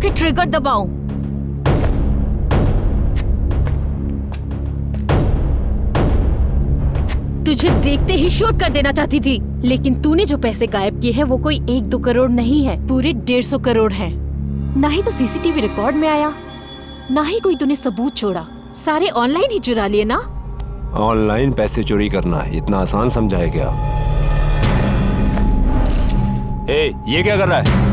जाके ट्रिगर दबाओ। तुझे देखते ही शूट कर देना चाहती थी, लेकिन तूने जो पैसे गायब किए हैं वो कोई 1-2 करोड़ नहीं है, पूरे 150 करोड़ है। ना ही तो सीसीटीवी रिकॉर्ड में आया, ना ही कोई तूने सबूत छोड़ा, सारे ऑनलाइन ही चुरा लिए ना। ऑनलाइन पैसे चोरी करना इतना आसान समझा है क्या? ये क्या कर रहा है?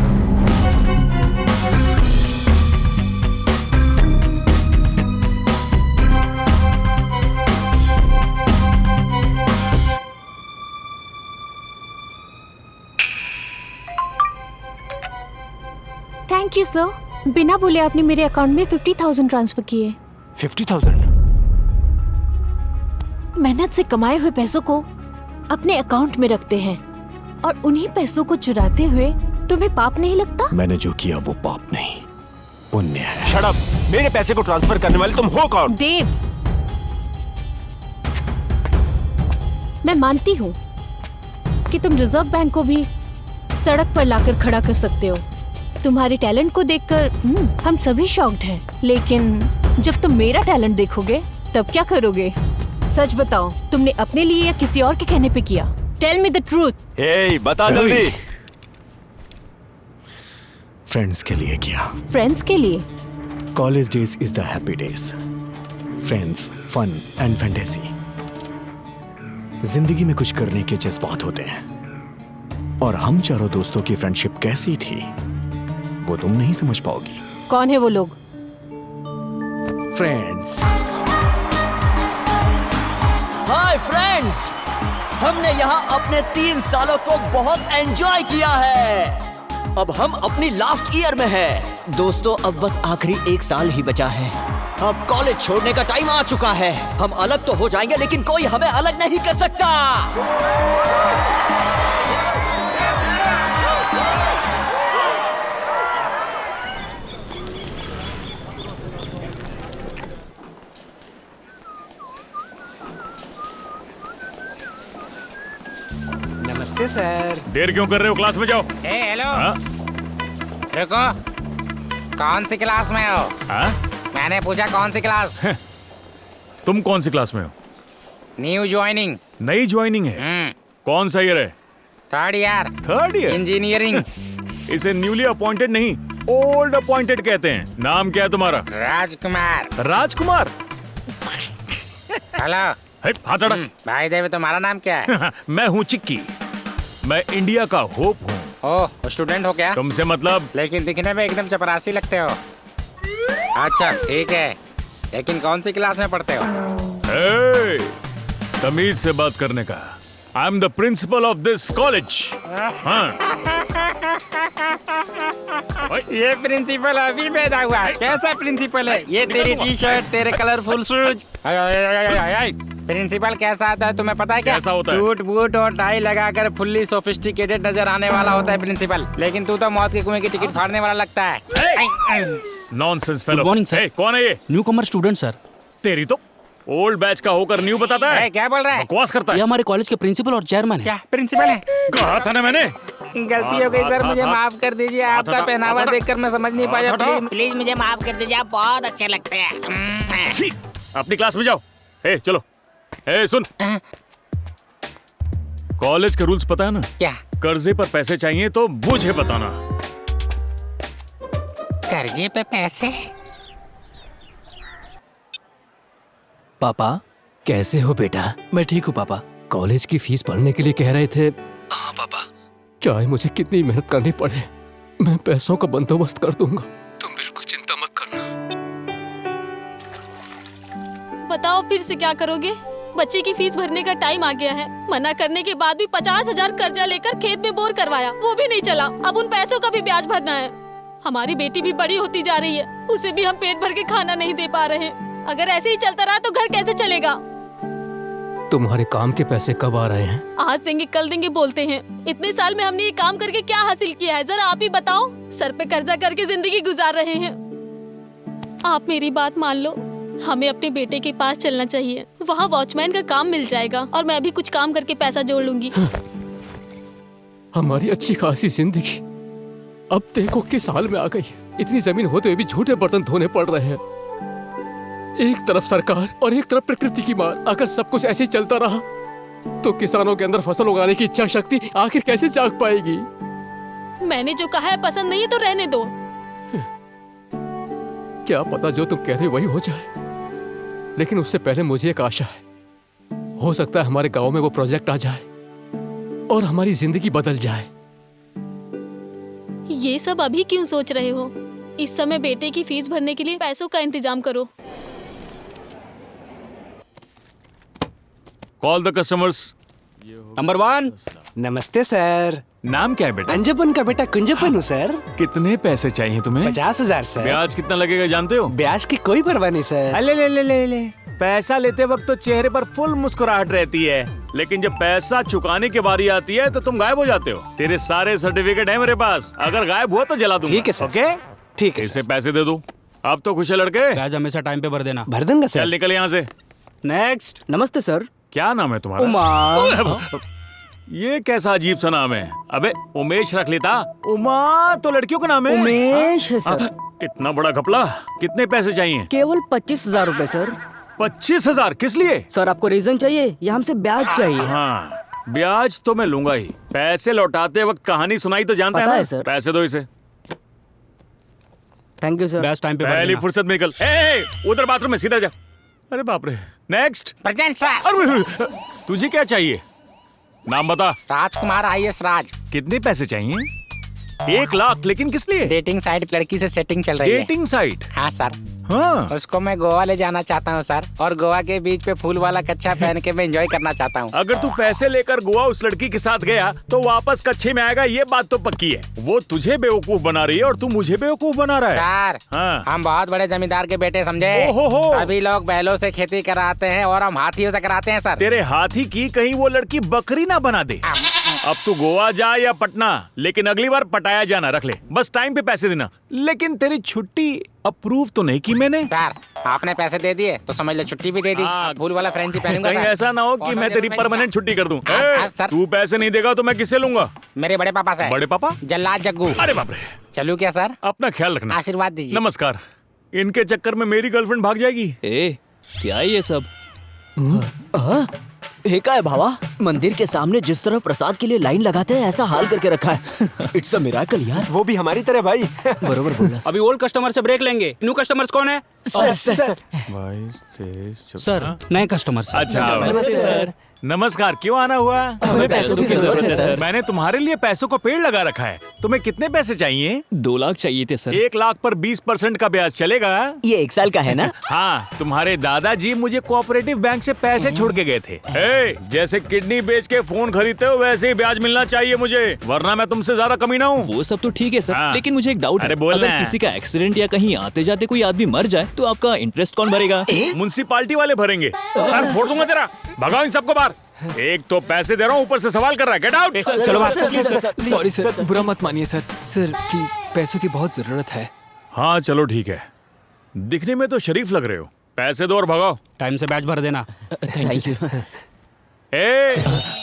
Thank you sir. बिना बोले आपने मेरे अकाउंट में 50,000 ट्रांसफर किए। 50,000? मेहनत से कमाए हुए पैसों को अपने अकाउंट में रखते हैं और उन्हीं पैसों को चुराते हुए तुम्हें पाप नहीं लगता? मैंने जो किया वो पाप नहीं, पुण्य है। Shut up! मेरे पैसे को ट्रांसफर करने वाले तुम हो कौन? देव, मैं मानती हूँ कि तुम रिजर्व बैंक को भी सड़क पर लाकर खड़ा कर सकते हो। तुम्हारे टैलेंट को देखकर हम सभी शॉक्ड हैं, लेकिन जब तुम मेरा टैलेंट देखोगे तब क्या करोगे? सच बताओ, तुमने अपने लिए या किसी और के कहने पे किया? Tell me the truth. Hey, बता जल्दी। फ्रेंड्स के लिए किया। फ्रेंड्स के लिए? College days is the happy days. Friends, fun and fantasy. जिंदगी में कुछ करने के जज्बात होते हैं, और हम चारों दोस्तों की फ्रेंडशिप कैसी थी वो तुम नहीं समझ पाओगी। कौन है वो लोग? फ्रेंड्स। हाय फ्रेंड्स, हमने यहाँ अपने 3 सालों को बहुत एंजॉय किया है। अब हम अपनी लास्ट ईयर में हैं। दोस्तों, अब बस आखिरी 1 साल ही बचा है। अब कॉलेज छोड़ने का टाइम आ चुका है। हम अलग तो हो जाएंगे, लेकिन कोई हमें अलग नहीं कर सकता। नमस्ते सर। देर क्यों कर रहे हो? क्लास में जाओ। हेलो। हाँ? रुको, कौन सी क्लास में हो? हाँ? मैंने पूछा कौन सी क्लास? तुम कौन सी क्लास में हो? New joining. नई ज्वाइनिंग है? कौन सा ईयर है? 3rd year. 3rd year? Engineering. इसे न्यूली अपॉइंटेड नहीं, ओल्ड अपॉइंटेड कहते हैं। नाम क्या है तुम्हारा? राजकुमार। राजकुमार? हेलो। हाथ हटा। भाई देव, तुम्हारा नाम क्या है? मैं हूँ चिक्की। मैं इंडिया का होप हूँ। ओह, स्टूडेंट हो क्या? तुमसे मतलब? लेकिन दिखने में एकदम चपरासी लगते हो। अच्छा ठीक है, लेकिन कौन सी क्लास में पढ़ते हो? तमीज से बात करने का। I am the principle of this college. ये प्रिंसिपल अभी पैदा हुआ है। कैसा प्रिंसिपल है ये? तेरी टी शर्ट, तेरे कलरफुल शूज। प्रिंसिपल कैसा आता है तुम्हें पता है क्या? कैसा होता है? सूट बूट और टाई लगाकर फुल्ली सोफिस्टिकेटेड नजर आने वाला होता है प्रिंसिपल। लेकिन तू तो मौत के कुएं की टिकट फाड़ने वाला लगता है। Nonsense fellow. Good morning sir. कौन है ये? न्यू कमर स्टूडेंट सर। तेरी तो ओल्ड बैच का होकर न्यू बताता है। क्या बोल रहा है? बकवास करता है। ये हमारे कॉलेज के प्रिंसिपल और चेयरमैन है। क्या प्रिंसिपल है? कहा था ना मैंने। गलती हो गई सर, मुझे माफ कर दीजिए। आपका पहनावा देखकर मैं समझ नहीं पाया। प्लीज मुझे माफ कर दीजिए, आप बहुत अच्छे लगते हैं। अपनी क्लास में जाओ। चलो। सुन, कॉलेज के रूल्स पता है ना? क्या? कर्जे पर पैसे चाहिए तो मुझे बताना। कर्जे पे पैसे? पापा कैसे हो बेटा? मैं ठीक हूँ पापा। कॉलेज की फीस भरने के लिए कह रहे थे। हाँ पापा। चाहे मुझे कितनी मेहनत करनी पड़े, मैं पैसों का बंदोबस्त कर दूंगा। तुम बिल्कुल चिंता मत करना। बताओ फिर से क्या करोगे? बच्चे की फीस भरने का टाइम आ गया है। मना करने के बाद भी 50,000 कर्जा लेकर खेत में बोर करवाया, वो भी नहीं चला। अब उन पैसों का भी ब्याज भरना है। हमारी बेटी भी बड़ी होती जा रही है, उसे भी हम पेट भर के खाना नहीं दे पा रहे। अगर ऐसे ही चलता रहा तो घर कैसे चलेगा? तुम्हारे काम के पैसे कब आ रहे हैं? आज देंगे कल देंगे बोलते हैं। इतने साल में हमने ये काम करके क्या हासिल किया है, जरा आप ही बताओ। सर पे कर्जा करके जिंदगी गुजार रहे हैं। आप मेरी बात मान लो, हमें अपने बेटे के पास चलना चाहिए। वहाँ वॉचमैन का काम मिल जाएगा और मैं भी कुछ काम करके पैसा जोड़ लूंगी। हमारी अच्छी खासी जिंदगी अब देखो किस हाल में आ गई। इतनी जमीन होते हुए भी झूठे बर्तन धोने पड़ रहे हैं। एक तरफ सरकार और एक तरफ प्रकृति की मार। अगर सब कुछ ऐसे ही चलता रहा तो किसानों के अंदर फसल उगाने की इच्छा शक्ति आखिर कैसे जाग पाएगी? मैंने जो कहा है पसंद नहीं है तो रहने दो। क्या पता जो तुम कह रहे हो वही हो जाए, लेकिन उससे पहले मुझे एक आशा है। हो सकता है हमारे गांव में वो प्रोजेक्ट आ जाए और हमारी जिंदगी बदल जाए। ये सब अभी क्यों सोच रहे हो? इस समय बेटे की फीस भरने के लिए पैसों का इंतजाम करो। Call the customers. नंबर 1। नमस्ते सर। नाम क्या है बेटा? अंजपन का बेटा कुंजपन हूँ सर। कितने पैसे चाहिए तुम्हें? 50,000 सर। ब्याज कितना लगेगा जानते हो? ब्याज की कोई परवाह नहीं सर। ले ले ले ले ले। पैसा लेते वक्त तो चेहरे पर फुल मुस्कुराहट रहती है, लेकिन जब पैसा चुकाने की बारी आती है तो तुम गायब हो जाते हो। तेरे सारे सर्टिफिकेट हैं मेरे पास, अगर गायब हुआ तो जला दूंगा। ठीक है सर। ओके ठीक है। इसे पैसे दे दो। अब तो खुश है लड़के। ब्याज हमेशा टाइम पे भर देना। भर दूंगा सर। चल निकल यहाँ से। नेक्स्ट। नमस्ते सर। क्या नाम है तुम्हारा? उमा। ये कैसा अजीब सा नाम है? अबे उमेश रख लेता। उमा तो लड़कियों का नाम है। उमेश है सर। इतना बड़ा घपला। कितने पैसे चाहिए? केवल 25,000 रूपए सर। 25,000 किस लिए? सर आपको रीजन चाहिए या हमसे ब्याज चाहिए? हाँ, ब्याज तो मैं लूंगा ही। पैसे लौटाते वक्त कहानी सुनाई तो जानता पता है है ना? सर। पैसे दो इसे। Thank you sir. ब्याज टाइम पे भर पहली देना। फुर्सत में निकल। उधर बाथरूम में सीधा जा। अरे बाप रे। नेक्स्ट। Present sir. अरे तुझे क्या चाहिए? नाम बता। राजकुमार IAS राज। कितने पैसे चाहिए? 1 लाख। लेकिन किस लिए? डेटिंग साइट लड़की से सेटिंग चल रही है। Dating site? हाँ सर। हाँ। उसको मैं गोवा ले जाना चाहता हूँ सर, और गोवा के बीच पे फूल वाला कच्छा पहन के मैं एंजॉय करना चाहता हूँ। अगर तू पैसे लेकर गोवा उस लड़की के साथ गया तो वापस कच्छे में आएगा, ये बात तो पक्की है। वो तुझे बेवकूफ बना रही है और तू मुझे बेवकूफ बना रहा है। सर हाँ। हम बहुत बड़े जमींदार के बेटे समझे। ओहो। सभी लोग बैलों से खेती कराते हैं और हम हाथियों से कराते हैं सर। तेरे हाथी की कहीं वो लड़की बकरी ना बना दे। अब तू गोवा जा या पटना, लेकिन अगली बार पटाया जाना रख ले। बस टाइम पे पैसे देना। लेकिन तेरी छुट्टी अप्रूव तो नहीं की मैंने। सर आपने पैसे दे दिए तो समझ लो छुट्टी भी दे दी। हाँ। फूल वाला फ्रेंची पहनूंगा कहीं सर। ऐसा ना हो कि मैं तेरी परमानेंट छुट्टी कर दूं। हाँ, सर। तू पैसे नहीं देगा तो मैं किससे लूंगा? मेरे बड़े पापा से। बड़े पापा? जल्लाद जग्गू। अरे बाप रे। चलूं क्या सर? अपना ख्याल रखना। आशीर्वाद दीजिए। नमस्कार। इनके चक्कर में मेरी गर्लफ्रेंड भाग जाएगी। ए, क्या है ये सब? का है भावा? मंदिर के सामने जिस तरह प्रसाद के लिए लाइन लगाते हैं ऐसा हाल करके रखा है। इट्स अ मिरेकल यार। वो भी हमारी तरह भाई। बरोबर बोला अभी ओल्ड कस्टमर से ब्रेक लेंगे। न्यू कस्टमर्स कौन है? सर। सर नए कस्टमर सर। अच्छा नमस्ते सर। नमस्कार। क्यों आना हुआ? हमें पैसों की जरूरत है सर। मैंने तुम्हारे लिए पैसों का पेड़ लगा रखा है। तुम्हें कितने पैसे चाहिए? 2 लाख चाहिए थे सर। 1 लाख पर 20% का ब्याज चलेगा? ये 1 साल का है ना? हाँ, तुम्हारे दादाजी मुझे कोऑपरेटिव बैंक से पैसे छोड़ के गए थे। जैसे किडनी बेच के फोन खरीदते हो वैसे ही ब्याज मिलना चाहिए मुझे, वरना मैं तुमसे ज्यादा कमी ना हूँ। वो सब तो ठीक है सर, हाँ। लेकिन मुझे एक डाउट है। अरे बोल अगर ना। किसी का एक्सीडेंट या कहीं आते जाते कोई आदमी मर जाए तो आपका इंटरेस्ट कौन भरेगा? म्युनिसिपालिटी वाले भरेंगे। सर फोड़ दूंगा तेरा। भगाओ इन सबको बाहर। एक तो पैसे दे रहा हूँ, ऊपर से सवाल कर रहा है। Get out. चलो सॉरी सर, बुरा मत मानिए सर। सर प्लीज, पैसों की बहुत जरूरत है। हाँ चलो ठीक है। दिखने में तो शरीफ लग रहे हो। पैसे दो और भगाओ। टाइम से बैच भर देना। Thank you sir.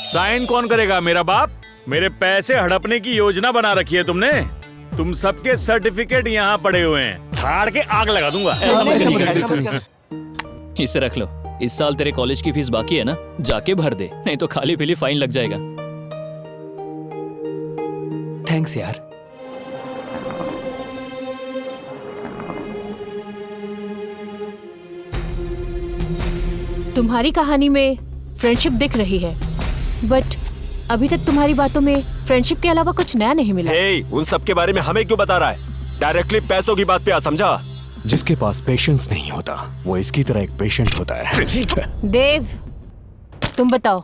साइन कौन करेगा? मेरा बाप। मेरे पैसे हड़पने की योजना बना रखी है तुमने। तुम सबके सर्टिफिकेट यहाँ पड़े हुए हैं, फाड़ के आग लगा दूंगा। इसे रख लो। इस साल तेरे कॉलेज की फीस बाकी है ना, जाके भर दे, नहीं तो खाली पीली फाइन लग जाएगा। थैंक्स यार। तुम्हारी कहानी में फ्रेंडशिप दिख रही है, बट अभी तक तुम्हारी बातों में फ्रेंडशिप के अलावा कुछ नया नहीं मिला। उन सब के बारे में हमें क्यों बता रहा है? डायरेक्टली पैसों की बात पे आ, समझा? जिसके पास पेशेंस नहीं होता वो इसकी तरह एक पेशेंट होता है। देव, तुम बताओ।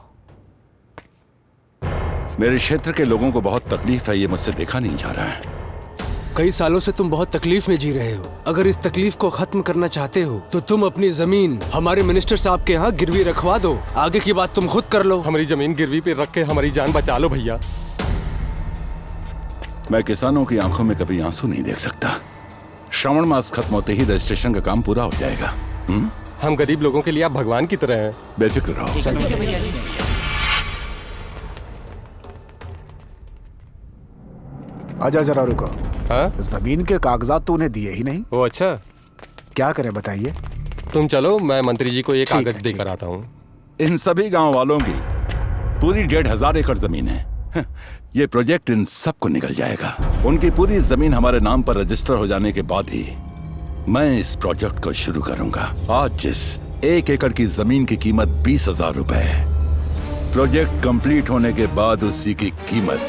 मेरे क्षेत्र के लोगों को बहुत तकलीफ है, ये मुझसे देखा नहीं जा रहा है। कई सालों से तुम बहुत तकलीफ में जी रहे हो। अगर इस तकलीफ को खत्म करना चाहते हो तो तुम अपनी जमीन हमारे मिनिस्टर साहब के यहाँ गिरवी रखवा दो। आगे की बात तुम खुद कर लो। हमारी जमीन गिरवी पे रख के हमारी जान बचा लो भैया। मैं किसानों की आंखों में कभी आंसू नहीं देख सकता। श्रावण मास खत्म होते ही रजिस्ट्रेशन का काम पूरा हो जाएगा। हम गरीब लोगों के लिए आप भगवान की तरह हैं। बेफिक्र रहो। आजा जरा रुको। हाँ? जमीन के कागजात तो उन्हें दिए ही नहीं। ओ अच्छा, क्या करें बताइए? तुम चलो, मैं मंत्री जी को ये कागज देकर आता हूँ। इन सभी गांव वालों की पूरी 1,500 एकड़ जमीन है। ये प्रोजेक्ट इन सबको निकल जाएगा। उनकी पूरी जमीन हमारे नाम पर रजिस्टर हो जाने के बाद ही मैं इस प्रोजेक्ट को शुरू करूंगा। आज जिस 1 एकड़ की जमीन की कीमत 20,000 रुपए है, प्रोजेक्ट कंप्लीट होने के बाद उसी की कीमत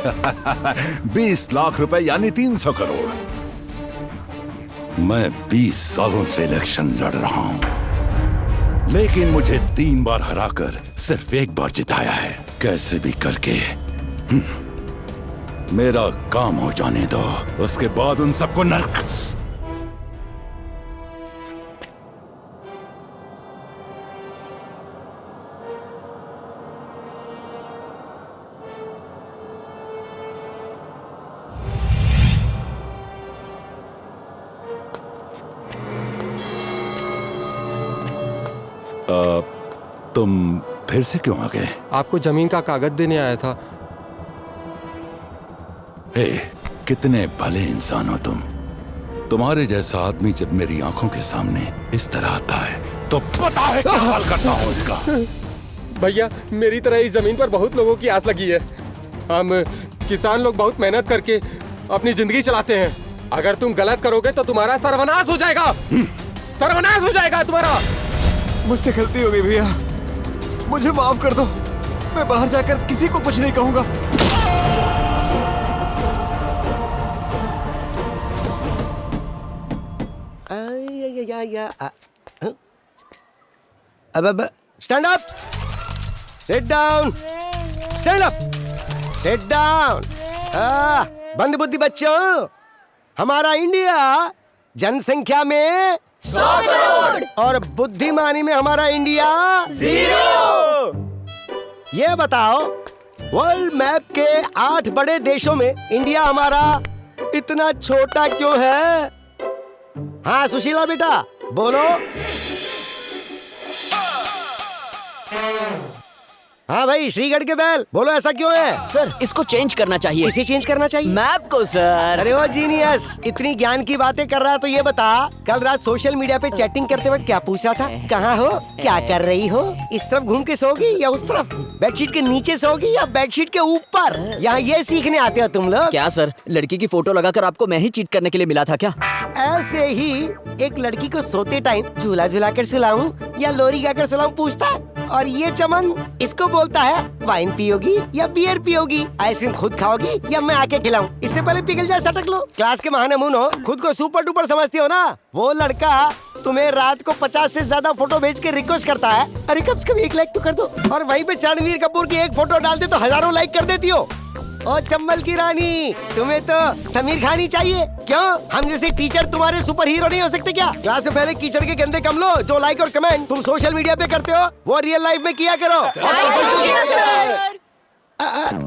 20 लाख रुपए यानी 300 करोड़। मैं 20 सालों से इलेक्शन लड़ रहा हूं, लेकिन मुझे 3 बार हराकर सिर्फ 1 बार जिताया है। कैसे भी करके मेरा काम हो जाने दो, उसके बाद उन सबको नर्क। तुम फिर से क्यों आ गए? आपको जमीन का कागज देने आया था। हे, कितने भले इंसान हो तुम। तुम्हारे जैसा आदमी जब मेरी आंखों के सामने इस तरह आता है तो पता है क्या हाल करता हूं उसका। भैया, मेरी तरह इस जमीन पर बहुत लोगों की आस लगी है। हम किसान लोग बहुत मेहनत करके अपनी जिंदगी चलाते हैं। अगर तुम गलत करोगे तो तुम्हारा सर्वनाश हो जाएगा। सर्वनाश हो जाएगा तुम्हारा। मुझसे गलती हो गई भैया, मुझे माफ कर दो। मैं बाहर जाकर किसी को कुछ नहीं कहूंगा। अब stand up, sit down, stand up, sit down. बंद बुद्धि बच्चों, हमारा इंडिया जनसंख्या में 100 करोड़ और बुद्धिमानी में हमारा इंडिया 0। ये बताओ, वर्ल्ड मैप के 8 बड़े देशों में इंडिया हमारा इतना छोटा क्यों है? हाँ सुशीला बेटा बोलो। हाँ भाई श्रीगढ़ के बैल बोलो, ऐसा क्यों है? सर इसको चेंज करना चाहिए। इसे चेंज करना चाहिए? मैप को सर। अरे वो जीनियस, इतनी ज्ञान की बातें कर रहा है तो ये बता, कल रात सोशल मीडिया पे चैटिंग करते वक्त क्या पूछ रहा था? कहाँ हो, क्या कर रही हो, इस तरफ घूम के सोगी या उस तरफ, बेडशीट के नीचे सोगी या बेडशीट के ऊपर? यहाँ ये सीखने आते हो तुम लोग? क्या सर, लड़की की फोटो लगाकर आपको मैं ही चीट करने के लिए मिला था क्या? ऐसे ही एक लड़की को सोते टाइम झूला झूला कर सुलाऊं या लोरी गाकर सुलाऊं पूछता है, और ये चमन इसको बोलता है वाइन पियोगी या बियर पियोगी, आइसक्रीम खुद खाओगी या मैं आके खिलाऊं? इससे पहले पिघल जाए सटक लो। क्लास के महानमून हो, खुद को सुपर डुपर समझती हो ना? वो लड़का तुम्हें रात को 50 से ज्यादा फोटो भेज के रिक्वेस्ट करता है, अरे कम से कम 1 लाइक तो कर दो, और वहीं पे रणवीर कपूर की एक फोटो डाल दे तो हजारों लाइक कर देती हो। ओ चंबल की रानी, तुम्हें तो समीर खान ही चाहिए। क्यों, हम जैसे टीचर तुम्हारे सुपर हीरो नहीं हो सकते क्या? क्लास में पहले कीचड़ के गंदे कम लो, जो लाइक और कमेंट तुम सोशल मीडिया पे करते हो वो रियल लाइफ में किया करो।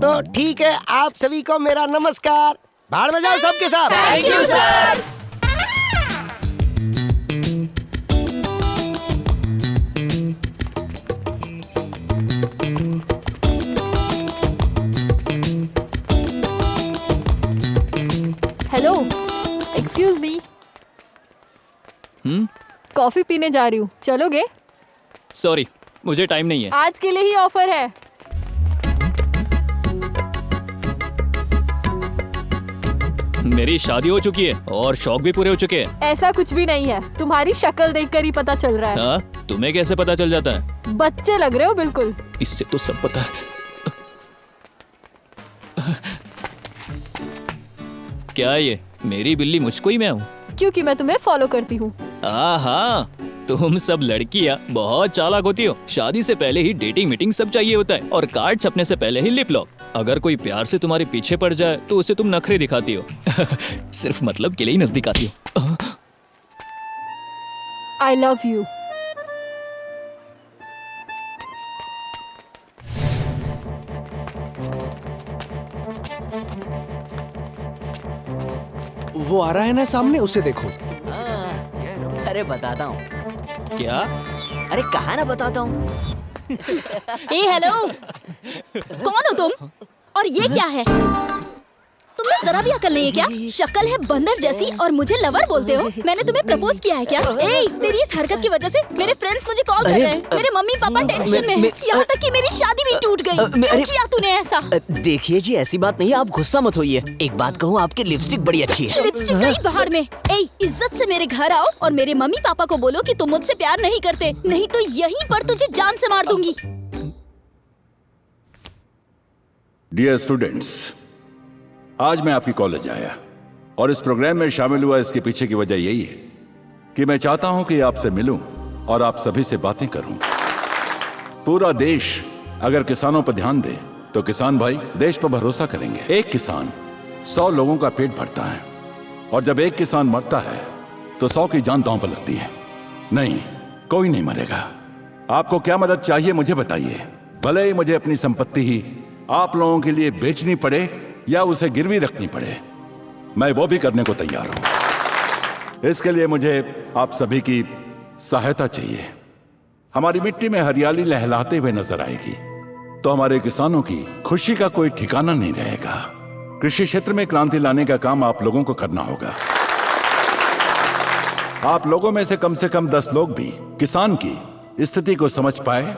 तो ठीक है, आप सभी को मेरा नमस्कार। भाड़ में जाओ सबके साथ। Thank you sir. Hello, excuse me, coffee पीने जा रही हूँ, चलोगे? सॉरी, मुझे टाइम नहीं है। आज के लिए ही ऑफर है। मेरी शादी हो चुकी है और शौक भी पूरे हो चुके हैं। ऐसा कुछ भी नहीं है, तुम्हारी शक्ल देखकर ही पता चल रहा है। हाँ, तुम्हें कैसे पता चल जाता है? बच्चे लग रहे हो बिल्कुल। इससे तो सब पता है। क्या ये मेरी बिल्ली मुझको ही मैं हूँ? क्योंकि मैं तुम्हें फॉलो करती हूँ। हाँ, तुम सब लड़कियाँ बहुत चालाक होती हो। शादी से पहले ही डेटिंग मीटिंग सब चाहिए होता है, और कार्ड छपने से पहले ही लिप लॉक। अगर कोई प्यार से तुम्हारे पीछे पड़ जाए तो उसे तुम नखरे दिखाती हो। सिर्फ मतलब के लिए ही नजदीक आती हो। I love you. वो आ रहा है ना सामने, उसे देखो। अरे बताता हूँ। क्या? अरे कहा ना बताता हूँ। ए हेलो, कौन हो तुम? और ये क्या है? तुम तुम्हें जरा भी अकल नहीं है क्या? शक्ल है बंदर जैसी और मुझे लवर बोलते हो? मैंने तुम्हें प्रपोज किया है क्या? ए, तेरी इस हरकत की वजह से मेरे फ्रेंड्स मुझे कॉल कर रहे हैं। मेरे मम्मी पापा टेंशन में हैं। यहाँ तक कि मेरी शादी भी टूट गई। क्यों किया तूने ऐसा? देखिए जी, ऐसी बात नहीं, आप गुस्सा मत होइए। एक बात कहूँ, आपकी लिपस्टिक बड़ी अच्छी है। लिपस्टिक गई बाहर में। ए, इज्जत से मेरे घर आओ और मेरे मम्मी पापा को बोलो कि तुम मुझसे प्यार नहीं करते, नहीं तो यहीं पर तुझे जान से मार दूंगी। डियर स्टूडेंट्स, आज मैं आपकी कॉलेज आया और इस प्रोग्राम में शामिल हुआ। इसके पीछे की वजह यही है कि मैं चाहता हूं कि आपसे मिलूं और आप सभी से बातें करूं। पूरा देश अगर किसानों पर ध्यान दे तो किसान भाई देश पर भरोसा करेंगे। एक किसान 100 लोगों का पेट भरता है और जब एक किसान मरता है तो 100 की जान दांव पर लगती है। नहीं, कोई नहीं मरेगा। आपको क्या मदद चाहिए मुझे बताइए। भले ही मुझे अपनी संपत्ति ही आप लोगों के लिए बेचनी पड़े या उसे गिरवी रखनी पड़े, मैं वो भी करने को तैयार हूं। इसके लिए मुझे आप सभी की सहायता चाहिए। हमारी मिट्टी में हरियाली लहलाते हुए नजर आएगी तो हमारे किसानों की खुशी का कोई ठिकाना नहीं रहेगा। कृषि क्षेत्र में क्रांति लाने का काम आप लोगों को करना होगा। आप लोगों में से कम 10 लोग भी किसान की स्थिति को समझ पाए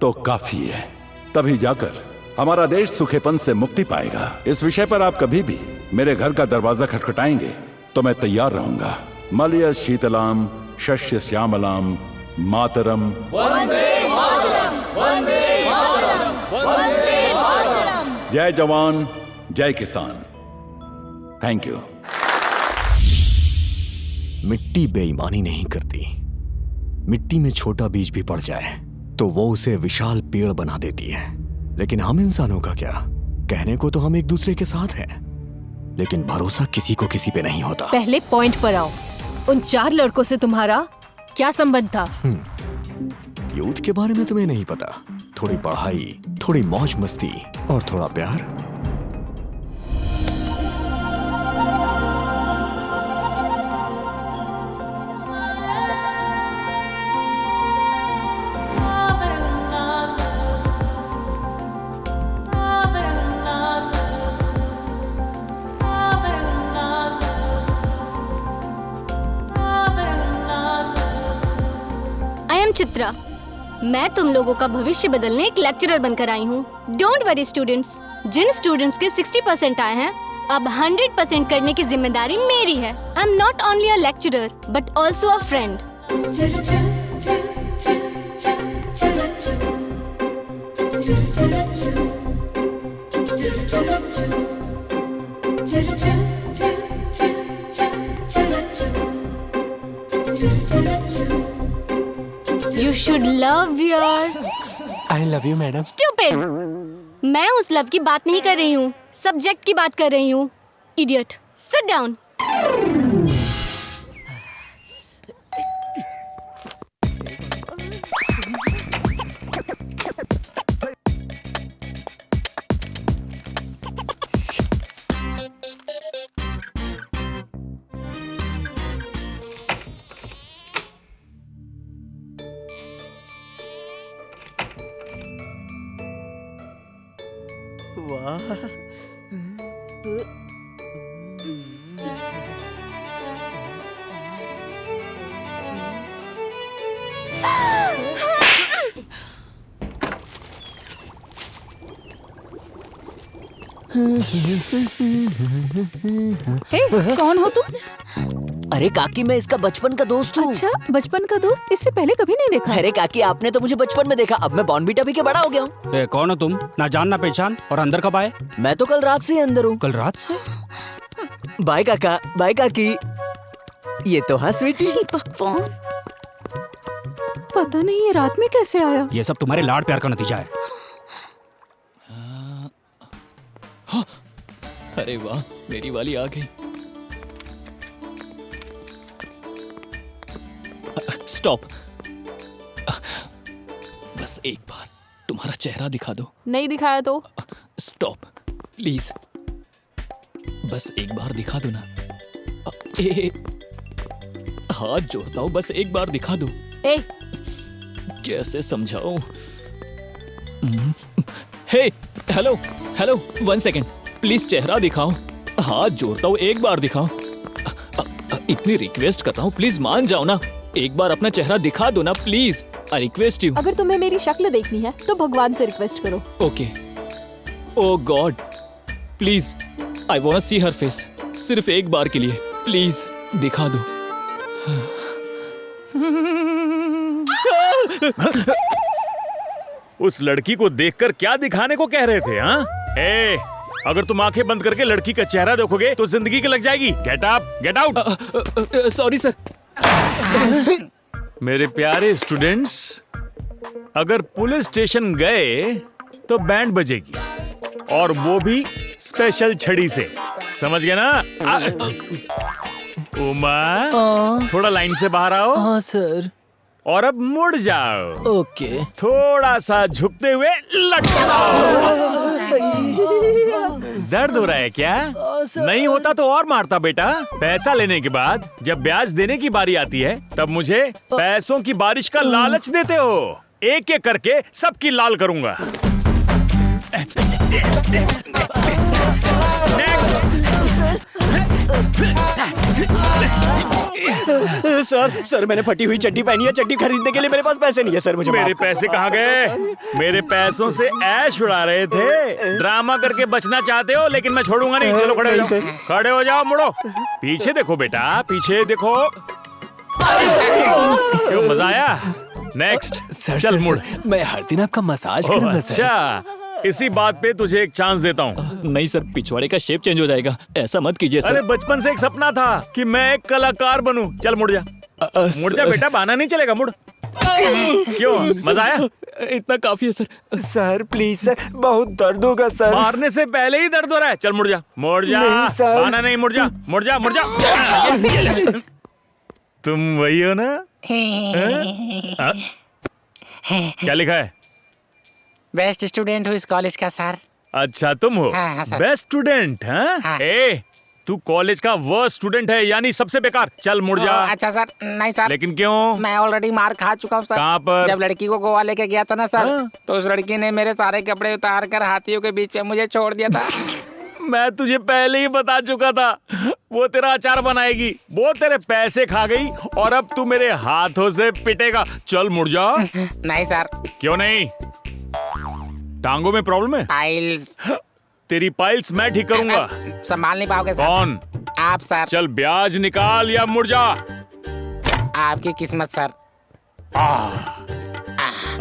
तो काफी है। तभी जाकर हमारा देश सूखेपन से मुक्ति पाएगा। इस विषय पर आप कभी भी मेरे घर का दरवाजा खटखटाएंगे तो मैं तैयार रहूंगा। मलय शीतलाम शस्य श्यामलाम मातरम वंदे मातरम, वंदे मातरम, वंदे मातरम। जय जवान जय किसान। Thank you. मिट्टी बेईमानी नहीं करती। मिट्टी में छोटा बीज भी पड़ जाए तो वो उसे विशाल पेड़ बना देती है। लेकिन हम इंसानों का क्या? कहने को तो हम एक दूसरे के साथ हैं, लेकिन भरोसा किसी को किसी पे नहीं होता। पहले पॉइंट पर आओ। उन 4 लड़कों से तुम्हारा क्या संबंध था? यूथ के बारे में तुम्हें नहीं पता। थोड़ी पढ़ाई, थोड़ी मौज मस्ती और थोड़ा प्यार। चित्रा, मैं तुम लोगों का भविष्य बदलने एक लेक्चरर बनकर आई हूँ। डोंट वरी स्टूडेंट्स, जिन स्टूडेंट्स के 60% आए हैं अब 100% करने की जिम्मेदारी मेरी है। I am not only a lecturer but also a friend. You should love your... I love you, madam. Stupid! मैं उस लव की बात नहीं कर रही हूँ, सब्जेक्ट की बात कर रही हूँ। Idiot! Sit down! कौन हो तुम? अरे काकी, मैं इसका बचपन का दोस्त हूँ। अच्छा, बचपन का दोस्त? इससे पहले कभी नहीं देखा। अरे काकी, आपने तो मुझे बचपन में देखा, अब मैं बॉर्नवीटा पी के बड़ा हो गया हूँ। कौन हो तुम? ना जान ना पहचान, और अंदर कब आए? मैं तो कल रात से ही अंदर हूँ। कल रात से? बाय काका, बाय काकी। ये तो हाँ स्वीटी। भगवान, पता नहीं ये रात में कैसे आया। ये सब तुम्हारे लाड प्यार का नतीजा है। हाँ। अरे वाह, मेरी वाली आ गई। स्टॉप। बस एक बार तुम्हारा चेहरा दिखा दो। नहीं दिखाया तो? स्टॉप प्लीज, बस एक बार दिखा दो ना। हाथ जोड़ता हूँ, बस एक बार दिखा दो। कैसे समझाऊं? हे, हेलो हेलो, 1 सेकेंड प्लीज, चेहरा दिखाओ। हाथ जोड़ता हूँ, एक बार दिखाओ। इतनी रिक्वेस्ट करता हूँ, प्लीज मान जाओ ना। एक बार अपना चेहरा दिखा दो ना प्लीज। I request you. अगर तुम्हें मेरी शक्ल देखनी है तो भगवान से रिक्वेस्ट करो। Okay. Oh God, please I want to see her face. सिर्फ एक बार के लिए प्लीज दिखा दो। उस लड़की को देखकर क्या दिखाने को कह रहे थे? हाँ, ए, अगर तुम आंखें बंद करके लड़की का चेहरा देखोगे तो जिंदगी की लग जाएगी। Get up, get out. Sorry sir. मेरे प्यारे स्टूडेंट्स, अगर पुलिस स्टेशन गए तो बैंड बजेगी, और वो भी स्पेशल छड़ी से। समझ गए ना? उमा, थोड़ा लाइन से बाहर आओ। हाँ सर। और अब मुड़ जाओ। ओके। थोड़ा सा झुकते हुए लटकाओ। दर्द हो रहा है क्या? नहीं होता तो और मारता बेटा। पैसा लेने के बाद जब ब्याज देने की बारी आती है तब मुझे पैसों की बारिश का लालच देते हो। एक एक करके सबकी लाल करूंगा। सर मैंने फटी हुई चड्डी पहनी है। चड्डी खरीदने के लिए मेरे पास पैसे नहीं है सर। मुझे मेरे पैसे कहाँ गए? मेरे पैसों से ऐश उड़ा रहे थे। ड्रामा करके बचना चाहते हो, लेकिन मैं छोड़ूंगा नहीं। चलो खड़े हो जाओ, खड़े हो जाओ, मुड़ो। पीछे देखो बेटा, पीछे देखो। क्यों, मजा आया? नेक्स्ट। सर, चल मुड़। मैं हर दिन आपका मसाज करूंगा सर। अच्छा, इसी बात पे तुझे एक चांस देता हूँ। नहीं सर, पिछवाड़े का शेप चेंज हो जाएगा। ऐसा मत कीजिए सर। अरे बचपन से एक सपना था कि मैं एक कलाकार बनूं। चल मुड़ जा, मुड़ जा बेटा, बहाना नहीं चलेगा, मुड़। क्यों, मजा आया? इतना काफी है सर। सर प्लीज सर, बहुत दर्द होगा सर। मारने से पहले ही दर्द हो रहा है। चल मुड़ जा, मुड़ जा। बहाना नहीं, मुड़ जा, मुड़ जा, मुड़ जा। तुम वही हो ना? क्या लिखा है? बेस्ट स्टूडेंट हूँ इस कॉलेज का सर। अच्छा, तुम हो हाँ, सर। Best student? हाँ? ए, तू कॉलेज का वर्स्ट स्टूडेंट है, यानी सबसे बेकार। चल मुड़ जा। अच्छा सर। नहीं सर। लेकिन क्यों? मैं ऑलरेडी मार खा चुका हूँ सर। कहाँ पर? जब लड़की को गोवा लेके गया था ना सर, तो उस लड़की ने मेरे सारे कपड़े उतार कर हाथियों के बीच में मुझे छोड़ दिया था। मैं तुझे पहले ही बता चुका था, वो तेरा अचार बनाएगी। वो तेरे पैसे खा गई और अब तू मेरे हाथों से पिटेगा। चल मुड़ जा। नहीं सर। क्यों नहीं? टांगों में प्रॉब्लम है? पाइल्स। तेरी पाइल्स मैं ठीक करूंगा। संभाल नहीं पाओगे सर। कौन? आप सर। चल ब्याज निकाल या मुड़ जा। आपकी किस्मत सर।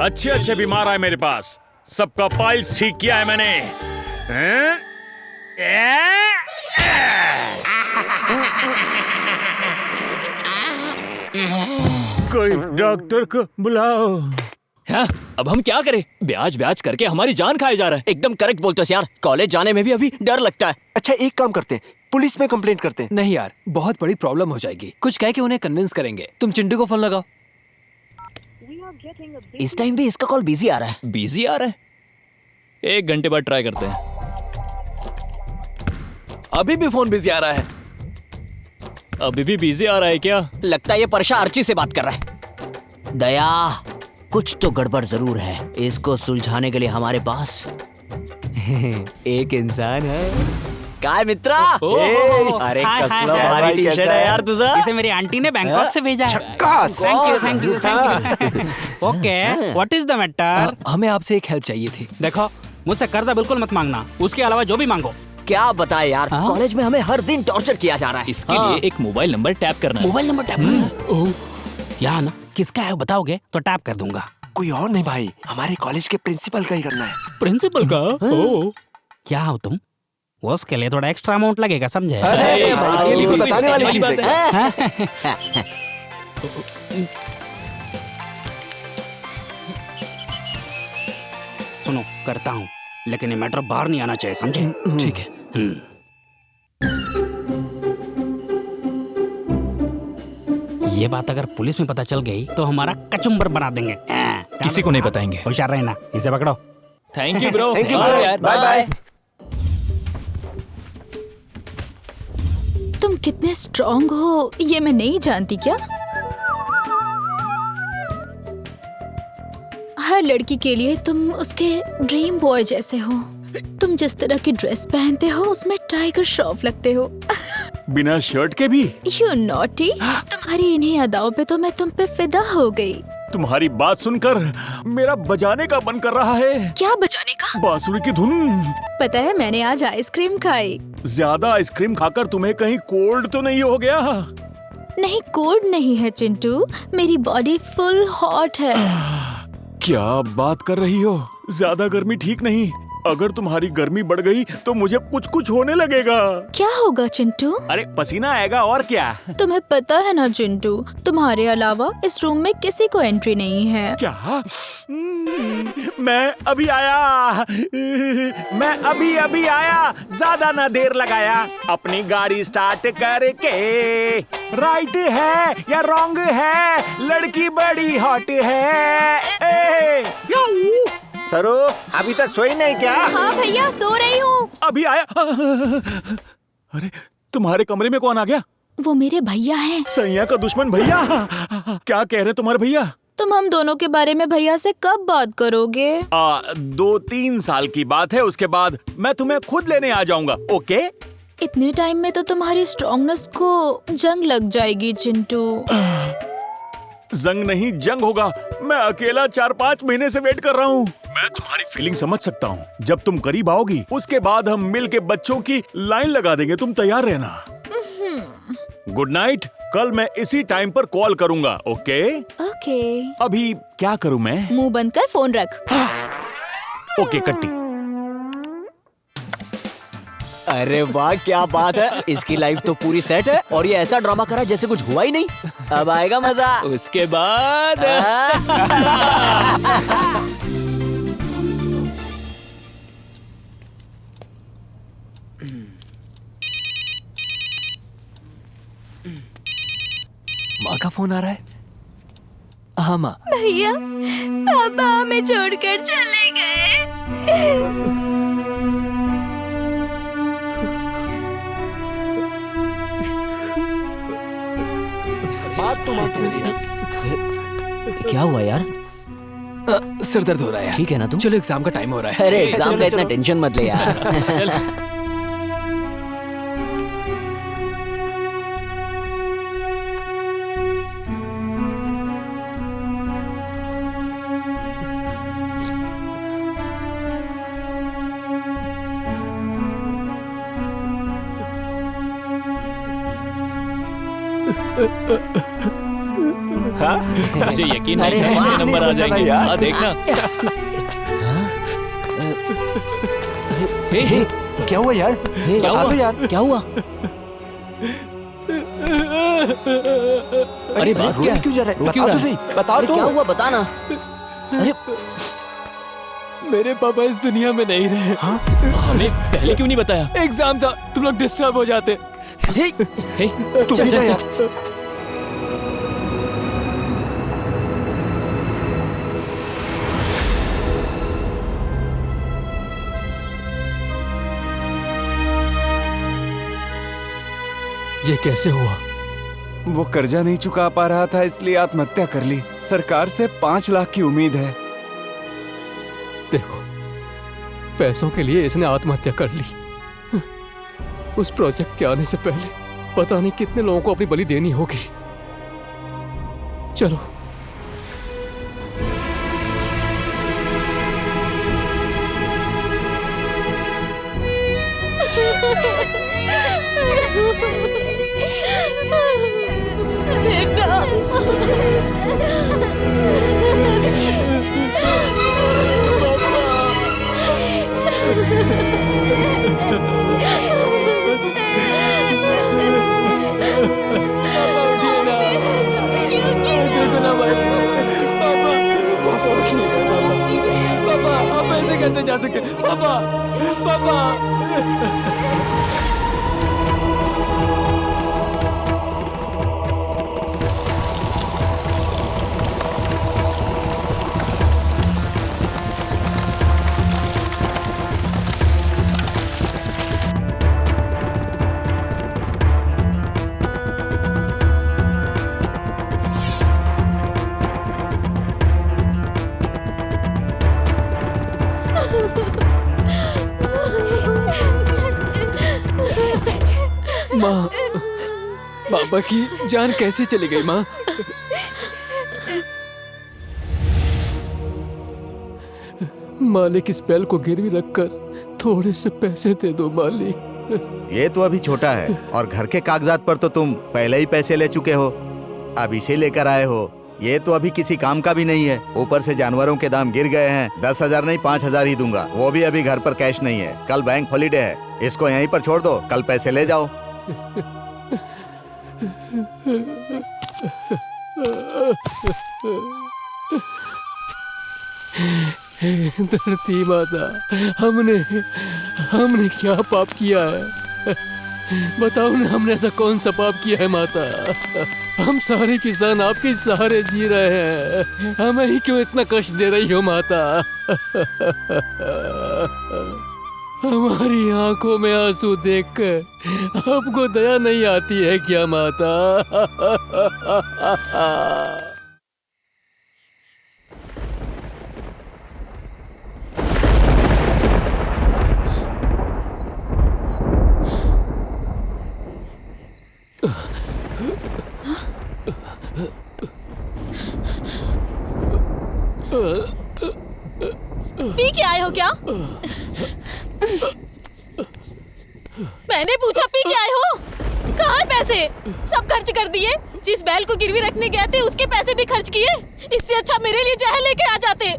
अच्छे अच्छे बीमार आए मेरे पास, सबका पाइल्स ठीक किया है मैंने। कोई डॉक्टर को बुलाओ। हाँ, अब हम क्या करें? ब्याज ब्याज करके हमारी जान खाया जा रहा है। एकदम करेक्ट बोलते हो यार। कॉलेज जाने में भी अभी डर लगता है। अच्छा, एक काम करते हैं, पुलिस में कंप्लेंट करते हैं। नहीं यार, बहुत बड़ी प्रॉब्लम हो जाएगी। कुछ कह के उन्हें कन्विंस करेंगे। तुम चिंटू को फोन लगाओ। इस टाइम भी इसका कॉल बिजी आ रहा है। बिजी आ रहा है? 1 घंटे बाद ट्राई करते हैं। अभी भी फोन बिजी आ रहा है। अभी भी बिजी आ रहा है क्या? लगता है ये परशा अर्ची से बात कर रहा है। दया, कुछ तो गड़बड़ जरूर है। इसको सुलझाने के लिए हमारे पास एक इंसान है। काय मित्रा? अरे कसला भारी टी शर्ट है यार तुझा। इसे मेरी आंटी ने बैंकॉक से भेजा है। Thank you thank you thank you. Okay, what is the matter? हमें आपसे एक हेल्प चाहिए थी। देखो, मुझसे कर्जा बिल्कुल मत मांगना, उसके अलावा जो भी मांगो। क्या बताए यार, कॉलेज में हमें हर दिन टॉर्चर किया जा रहा है। इसके लिए एक मोबाइल नंबर टैप करना है। मोबाइल नंबर टैप करना है? यहाँ ना, किसका है बताओगे तो टैप कर दूंगा। कोई और नहीं भाई, हमारे कॉलेज के प्रिंसिपल का ही करना है। प्रिंसिपल का? ओह, क्या हो तुम? वो उसके लिए थोड़ा एक्स्ट्रा अमाउंट लगेगा, समझे? ये बताने वाली चीज है। सुनो, करता हूँ, लेकिन ये मैटर बाहर नहीं आना चाहिए, समझे? ठीक है। ये बात अगर पुलिस में पता चल गई तो हमारा कचुम्बर बना देंगे। किसी को नहीं बताएंगे। होशियार रहना, इसे पकड़ो। Thank you bro. Thank you यार, बाय बाय। तुम कितने स्ट्रॉन्ग हो ये मैं नहीं जानती क्या? हर लड़की के लिए तुम उसके ड्रीम बॉय जैसे हो। तुम जिस तरह की ड्रेस पहनते हो उसमें टाइगर श्रॉफ लगते हो। बिना शर्ट के भी? You naughty. तुम्हारी इन्हीं अदाओं पे तो मैं तुम पे फिदा हो गई। तुम्हारी बात सुनकर मेरा बजाने का मन कर रहा है। क्या बजाने का? बांसुरी की धुन। पता है मैंने आज आइसक्रीम खाई। ज्यादा आइसक्रीम खाकर तुम्हें कहीं कोल्ड तो नहीं हो गया? नहीं, कोल्ड नहीं है चिंटू, मेरी बॉडी फुल हॉट है। क्या बात कर रही हो? ज्यादा गर्मी ठीक नहीं। अगर तुम्हारी गर्मी बढ़ गई तो मुझे कुछ कुछ होने लगेगा। क्या होगा चिंटू? अरे पसीना आएगा और क्या। तुम्हें पता है ना चिंटू, तुम्हारे अलावा इस रूम में किसी को एंट्री नहीं है। क्या? मैं अभी आया। मैं अभी आया। ज्यादा ना देर लगाया। अपनी गाड़ी स्टार्ट करके। राइट है या रॉन्ग है? लड़की बड़ी हॉट है। सरो अभी तक सोई नहीं क्या? हाँ भैया सो रही हूँ। अभी आया। अरे तुम्हारे कमरे में कौन आ गया? वो मेरे भैया हैं। सैया का दुश्मन भैया। क्या कह रहे तुम्हारे भैया? तुम हम दोनों के बारे में भैया से कब बात करोगे? 2-3 साल की बात है, उसके बाद मैं तुम्हें खुद लेने आ जाऊंगा। ओके? इतने टाइम में तो तुम्हारी स्ट्रॉन्गनेस को जंग लग जाएगी चिंटू। जंग नहीं जंग होगा। मैं अकेला 4-5 महीने से वेट कर रहा हूँ। मैं तुम्हारी फीलिंग समझ सकता हूँ। जब तुम करीब आओगी उसके बाद हम मिल के बच्चों की लाइन लगा देंगे। तुम तैयार रहना। Good night. कल मैं इसी टाइम पर कॉल करूँगा। ओके? ओके। अभी क्या करूँ मैं? मुंह बंद कर फोन रख। ओके कट्टी। अरे वाह क्या बात है। इसकी लाइफ तो पूरी सेट है और ये ऐसा ड्रामा करा जैसे कुछ हुआ ही नहीं। अब आएगा मजा। उसके बाद माँ का फोन आ रहा है। हाँ माँ। भैया पापा हमें छोड़कर चले गए। क्या हुआ यार? सिर दर्द हो रहा है यार। ठीक है ना तू? चलो एग्जाम का टाइम हो रहा है। अरे एग्जाम का इतना टेंशन मत ले यार। मुझे यकीन नहीं है इतने नंबर आ जाएंगे। हाँ देखना। हे, क्या हुआ यार? क्या हुआ यार? क्या हुआ? अरे बात क्या है? क्यों जा रहा है? बता तो सही। बताओ तो। क्या हुआ बताना। अरे मेरे पापा इस दुनिया में नहीं रहे। हाँ? हमें पहले क्यों नहीं बताया? एग्जाम था, तुम लोग डिस्टर्ब हो जाते। चल चल चल। ये कैसे हुआ? वो कर्जा नहीं चुका पा रहा था इसलिए आत्महत्या कर ली। सरकार से 5 लाख की उम्मीद है। देखो, पैसों के लिए इसने आत्महत्या कर ली। उस प्रोजेक्ट के आने से पहले पता नहीं कितने लोगों को अपनी बलि देनी होगी। चलो। पापा आप ऐसे कैसे जा सकते? पापा पापा माँ, पापा की जान कैसे चली गई माँ? मालिक, इस बैल को गिरवी रखकर थोड़े से पैसे दे दो मालिक। ये तो अभी छोटा है और घर के कागजात पर तो तुम पहले ही पैसे ले चुके हो, अब इसे लेकर आए हो। ये तो अभी किसी काम का भी नहीं है, ऊपर से जानवरों के दाम गिर गए हैं। 10,000 नहीं 5,000 ही दूंगा, वो भी अभी घर पर कैश नहीं है। कल बैंक हॉलीडे है, इसको यहीं पर छोड़ दो, कल पैसे ले जाओ। धरती माता, हमने क्या पाप किया है? बताओ ना, हमने ऐसा कौन सा पाप किया है माता? हम सारे किसान आपके सहारे जी रहे हैं, हमें ही क्यों इतना कष्ट दे रही हो माता? हमारी आंखों में आंसू देखकर आपको दया नहीं आती है क्या माता? पी के आए हो क्या? मैंने पूछा पी के आए हो? कहाँ है पैसे? सब खर्च कर दिए। जिस बैल को गिरवी रखने गए थे उसके पैसे भी खर्च किए। इससे अच्छा मेरे लिए जहर लेके आ जाते,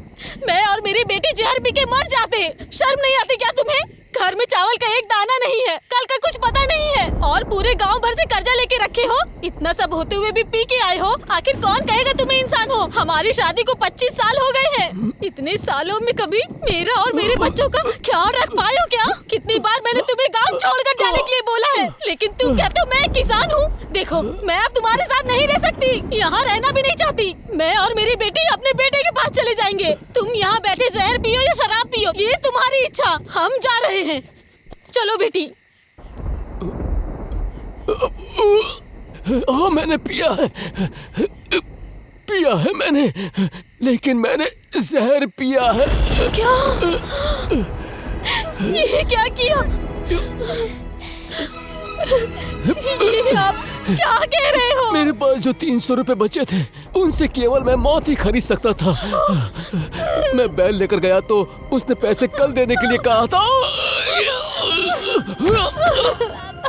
मैं और मेरी बेटी जहर पी के मर जाते। शर्म नहीं आती क्या तुम्हें? घर में चावल का एक दाना नहीं है, कल का कुछ पता नहीं है, और पूरे गांव भर से कर्जा लेके रखे हो। इतना सब होते हुए भी पी के आए हो। आखिर कौन कहेगा तुम्हें इंसान हो? हमारी शादी को 25 साल हो गए हैं। इतने सालों में कभी मेरा और मेरे बच्चों का ख्याल रख पाए हो क्या? कितनी बार मैंने तुम्हें गाँव छोड़कर जाने के लिए बोला है, लेकिन तुम कहते हो मैं किसान हूँ। देखो, मैं अब तुम्हारे साथ नहीं रह सकती, यहाँ रहना भी नहीं चाहती। मैं और मेरी बेटी अपने बेटे के पास चले जाएंगे। तुम यहाँ बैठे जहर पियो या शराब पियो, ये तुम्हारी इच्छा। हम जा रहे हैं, चलो बेटी। हाँ, मैंने पिया है मैंने, लेकिन मैंने जहर पिया है। क्या? ये क्या किया? ये आप क्या कह रहे हो? मेरे पास जो 300 रुपए बचे थे, उनसे केवल मैं मौत ही खरीद सकता था। मैं बैल लेकर गया तो उसने पैसे कल देने के लिए कहा था।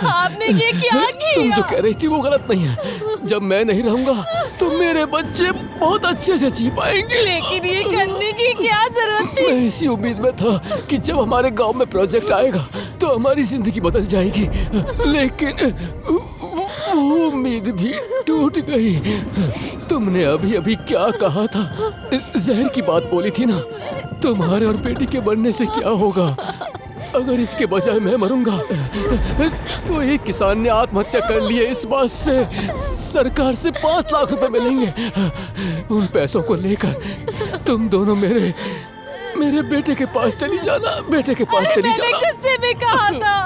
आपने ये क्या किया? तुम जो कह रही थी वो गलत नहीं है। जब मैं नहीं रहूंगा तो मेरे बच्चे बहुत अच्छे से जी पाएंगे। लेकिन ये करने की क्या जरूरत थी? मैं इसी उम्मीद में था कि जब हमारे गांव में प्रोजेक्ट आएगा तो हमारी जिंदगी बदल जाएगी, लेकिन वो उम्मीद भी टूट गई। तुमने अभी अभी क्या कहा था? जहर की बात बोली थी ना। तुम्हारे और बेटी के बनने से क्या होगा अगर इसके बजाय मैं मरूंगा? वो एक किसान ने आत्महत्या कर ली है, इस बात से सरकार से 5 लाख रुपए मिलेंगे। उन पैसों को लेकर तुम दोनों मेरे बेटे के पास चली जाना, बेटे के पास चली जाना। मैंने गुस्से में कहा था,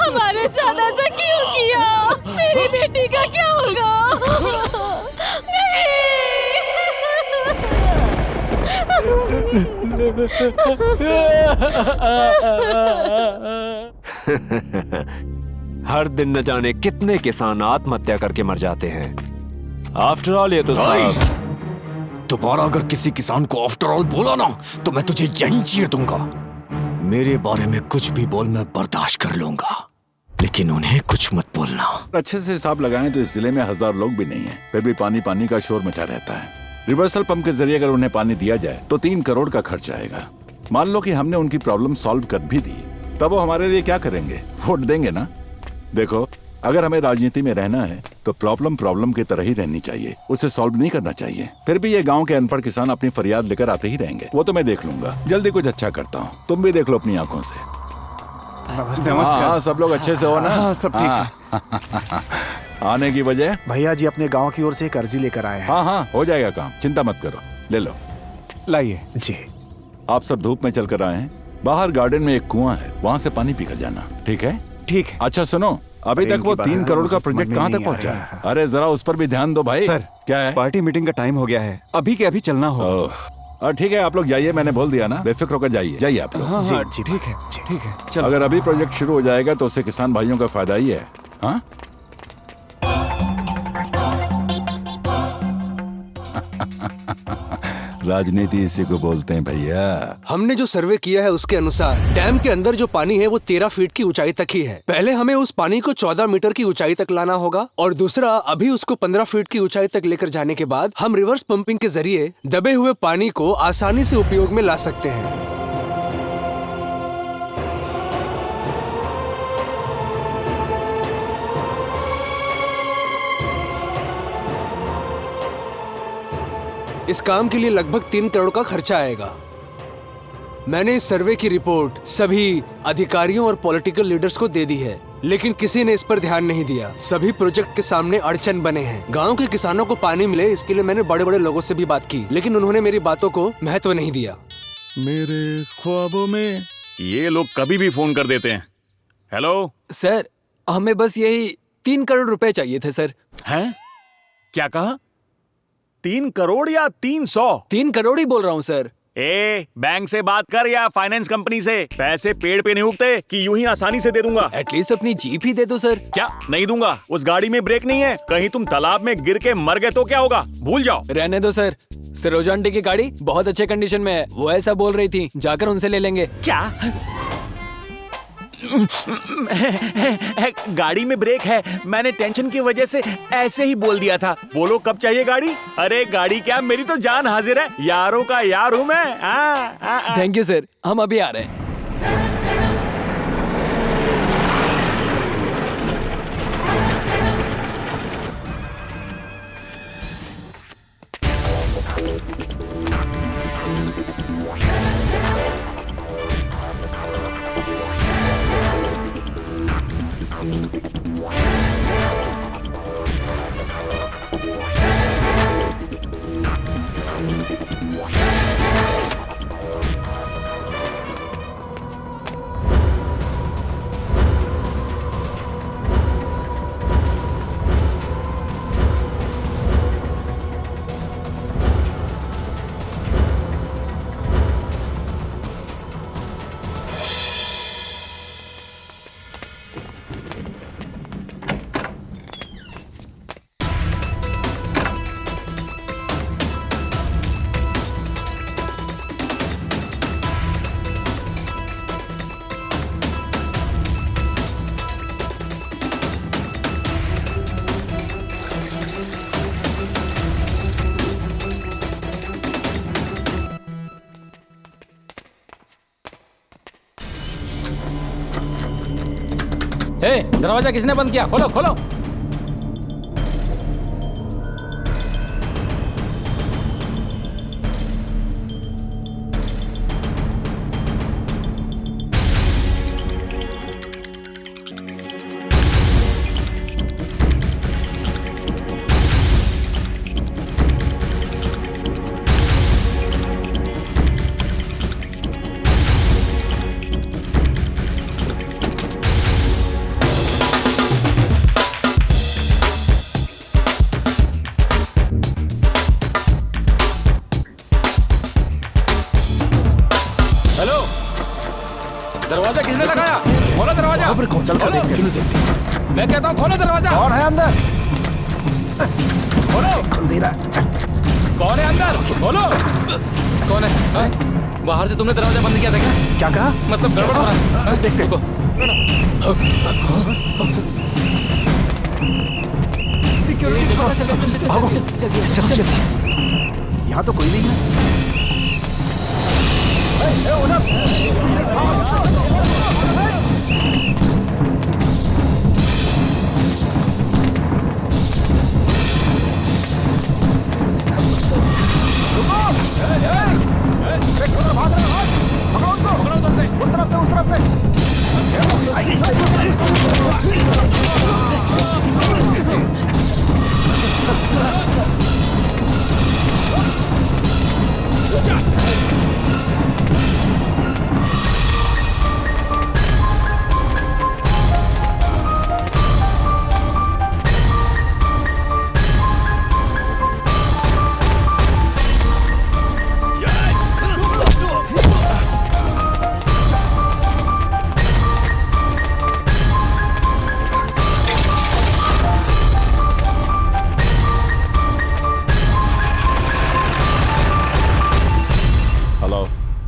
हमारे साथ ऐसा क्यों किया? मेरी बेटी का क्या होगा? हर दिन न जाने कितने किसान आत्महत्या करके मर जाते हैं। आफ्टर ऑल ये तो दोबारा अगर किसी किसान को आफ्टर ऑल बोला ना तो मैं तुझे यहीं चीर दूंगा। मेरे बारे में कुछ भी बोल मैं बर्दाश्त कर लूंगा, लेकिन उन्हें कुछ मत बोलना। अच्छे से हिसाब लगाएं तो इस जिले में 1000 लोग भी नहीं हैं, फिर भी पानी का शोर मचा रहता है। रिवर्सल पंप के जरिए अगर उन्हें पानी दिया जाए तो 3 करोड़ का खर्च आएगा। मान लो कि हमने उनकी प्रॉब्लम सॉल्व कर भी दी, तब वो हमारे लिए क्या करेंगे? वोट देंगे ना। देखो, अगर हमें राजनीति में रहना है तो प्रॉब्लम की तरह ही रहनी चाहिए, उसे सॉल्व नहीं करना चाहिए। फिर भी ये गांव के अनपढ़ किसान अपनी फरियाद लेकर आते ही रहेंगे। वो तो मैं देख लूंगा, जल्दी कुछ अच्छा करता हूँ। तुम भी देख लो अपनी आंखों से। नमस्कार। हाँ, सब लोग अच्छे से हो ना? हाँ, सब ठीक है। आने की वजह? भैया जी अपने गांव की ओर से एक अर्जी लेकर आए हैं। हाँ, हो जाएगा काम, चिंता मत करो। ले लो, लाइए जी। आप सब धूप में चल कर आए हैं। बाहर गार्डन में एक कुआं है, वहाँ से पानी पीकर जाना, ठीक है? ठीक है। अच्छा सुनो, अभी तक वो 3 करोड़ का प्रोजेक्ट कहाँ तक पहुँचा है? अरे जरा उस पर भी ध्यान दो भाई। सर, क्या है? पार्टी मीटिंग का टाइम हो गया है, अभी के अभी चलना होगा। ठीक है, आप लोग जाइए, मैंने बोल दिया ना, बेफिक्र होकर जाइए आप लोग। जी ठीक है। ठीक है, चलो। अगर अभी प्रोजेक्ट शुरू हो जाएगा तो उससे किसान भाइयों का फायदा ही है। हाँ, राजनीति इसी को बोलते हैं भैया। हमने जो सर्वे किया है उसके अनुसार डैम के अंदर जो पानी है वो 13 फीट की ऊंचाई तक ही है। पहले हमें उस पानी को 14 मीटर की ऊंचाई तक लाना होगा और दूसरा अभी उसको 15 फीट की ऊंचाई तक लेकर जाने के बाद हम रिवर्स पंपिंग के जरिए दबे हुए पानी को आसानी से उपयोग में ला सकते हैं। इस काम के लिए लगभग 3 करोड़ का खर्चा आएगा। मैंने इस सर्वे की रिपोर्ट सभी अधिकारियों और पॉलिटिकल लीडर्स को दे दी है, लेकिन किसी ने इस पर ध्यान नहीं दिया। सभी प्रोजेक्ट के सामने अड़चन बने हैं। गांव के किसानों को पानी मिले इसके लिए मैंने बड़े बड़े लोगों से भी बात की, लेकिन उन्होंने मेरी बातों को महत्व नहीं दिया। मेरे ख्वाबों में ये लोग कभी भी फोन कर देते हैं। हेलो सर, हमें बस यही 3 करोड़ रुपए चाहिए थे सर। हैं? क्या कहा? 3 करोड़ या 300? 3 करोड़ ही बोल रहा हूँ सर। बैंक से बात कर या फाइनेंस कंपनी से। पैसे पेड़ पे नहीं उगते कि यूं ही आसानी से दे दूंगा। एटलीस्ट अपनी जीप ही दे दो सर। क्या नहीं दूंगा? उस गाड़ी में ब्रेक नहीं है। कहीं तुम तालाब में गिर के मर गए तो क्या होगा? भूल जाओ। रहने दो सर। सरोजा आंटी की गाड़ी बहुत अच्छे कंडीशन में है, वो ऐसा बोल रही थी। जाकर उनसे ले लेंगे। क्या? गाड़ी में ब्रेक है। मैंने टेंशन की वजह से ऐसे ही बोल दिया था। बोलो कब चाहिए गाड़ी? अरे गाड़ी क्या, मेरी तो जान हाजिर है। यारों का यार हूं मैं। थैंक यू सर, हम अभी आ रहे हैं। दरवाजा किसने बंद किया? खोलो खोलो। दरवाजा किसने लगाया? खोलो दरवाजा। कौन? चल देखते। मैं कहता हूँ खोलो दरवाजा। कौन है अंदर? खोलो। खुल दे रहा है। कौन है अंदर? खोलो। कौन है? बाहर से तुमने दरवाजा बंद किया था क्या? क्या कहा? मतलब गड़बड़ हो रहा है। देखते। सिक्योरिटी भागो। चल। यहाँ तो कोई नहीं है। उस तरफ से।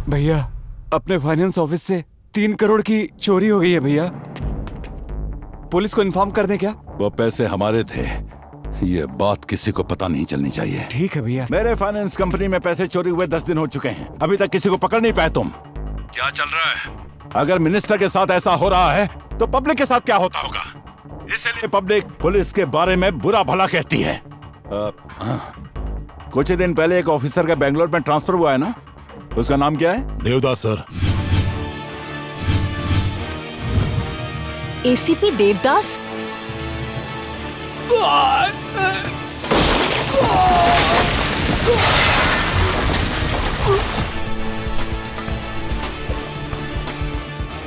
भैया अपने फाइनेंस ऑफिस से 3 करोड़ की चोरी हो गई है भैया। पुलिस को इन्फॉर्म कर दें क्या? वो पैसे हमारे थे, ये बात किसी को पता नहीं चलनी चाहिए। ठीक है भैया। मेरे फाइनेंस कंपनी में पैसे चोरी हुए 10 दिन हो चुके हैं, अभी तक किसी को पकड़ नहीं पाए तुम। क्या चल रहा है? अगर मिनिस्टर के साथ ऐसा हो रहा है तो पब्लिक के साथ क्या होता होगा? इसलिए पब्लिक पुलिस के बारे में बुरा भला कहती है। कुछ दिन पहले एक ऑफिसर का बेंगलोर में ट्रांसफर हुआ है ना, उसका नाम क्या है? देवदास सर। एसीपी देवदास?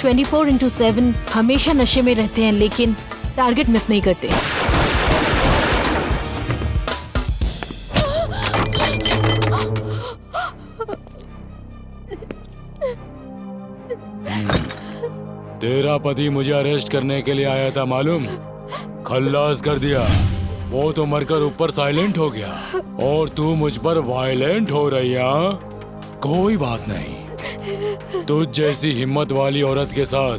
24/7 हमेशा नशे में रहते हैं, लेकिन टारगेट मिस नहीं करते। तेरा पति मुझे अरेस्ट करने के लिए आया था मालूम, खल्लास कर दिया। वो तो मरकर ऊपर साइलेंट हो गया और तू मुझ पर वायलेंट हो रही है। कोई बात नहीं, तुझ जैसी हिम्मत वाली औरत के साथ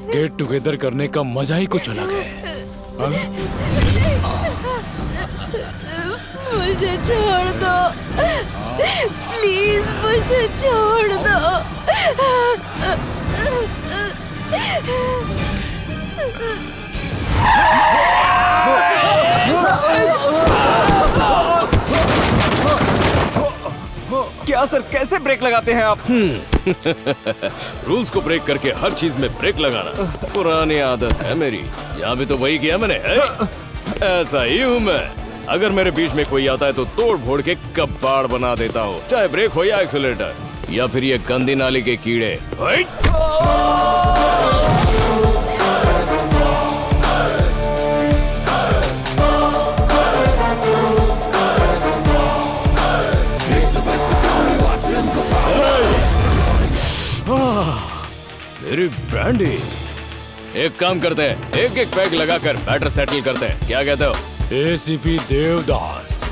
गेट टुगेदर करने का मजा ही कुछ अलग है। मुझे छोड़ दो, प्लीज मुझे छोड़ दो। क्या सर, कैसे ब्रेक लगाते हैं आप? रूल्स को ब्रेक करके हर चीज में ब्रेक लगाना पुरानी आदत है मेरी। यहाँ भी तो वही किया मैंने है? ऐसा ही हूँ मैं। अगर मेरे बीच में कोई आता है तो तोड़ फोड़ के कबाड़ बना देता हूँ, चाहे ब्रेक हो या एक्सीलरेटर या फिर ये गंदी नाली के कीड़े। मेरी ब्रांडी, एक काम करते हैं, एक एक पैक लगाकर मैटर सेटल करते हैं, क्या कहते हो? एसीपी देवदास,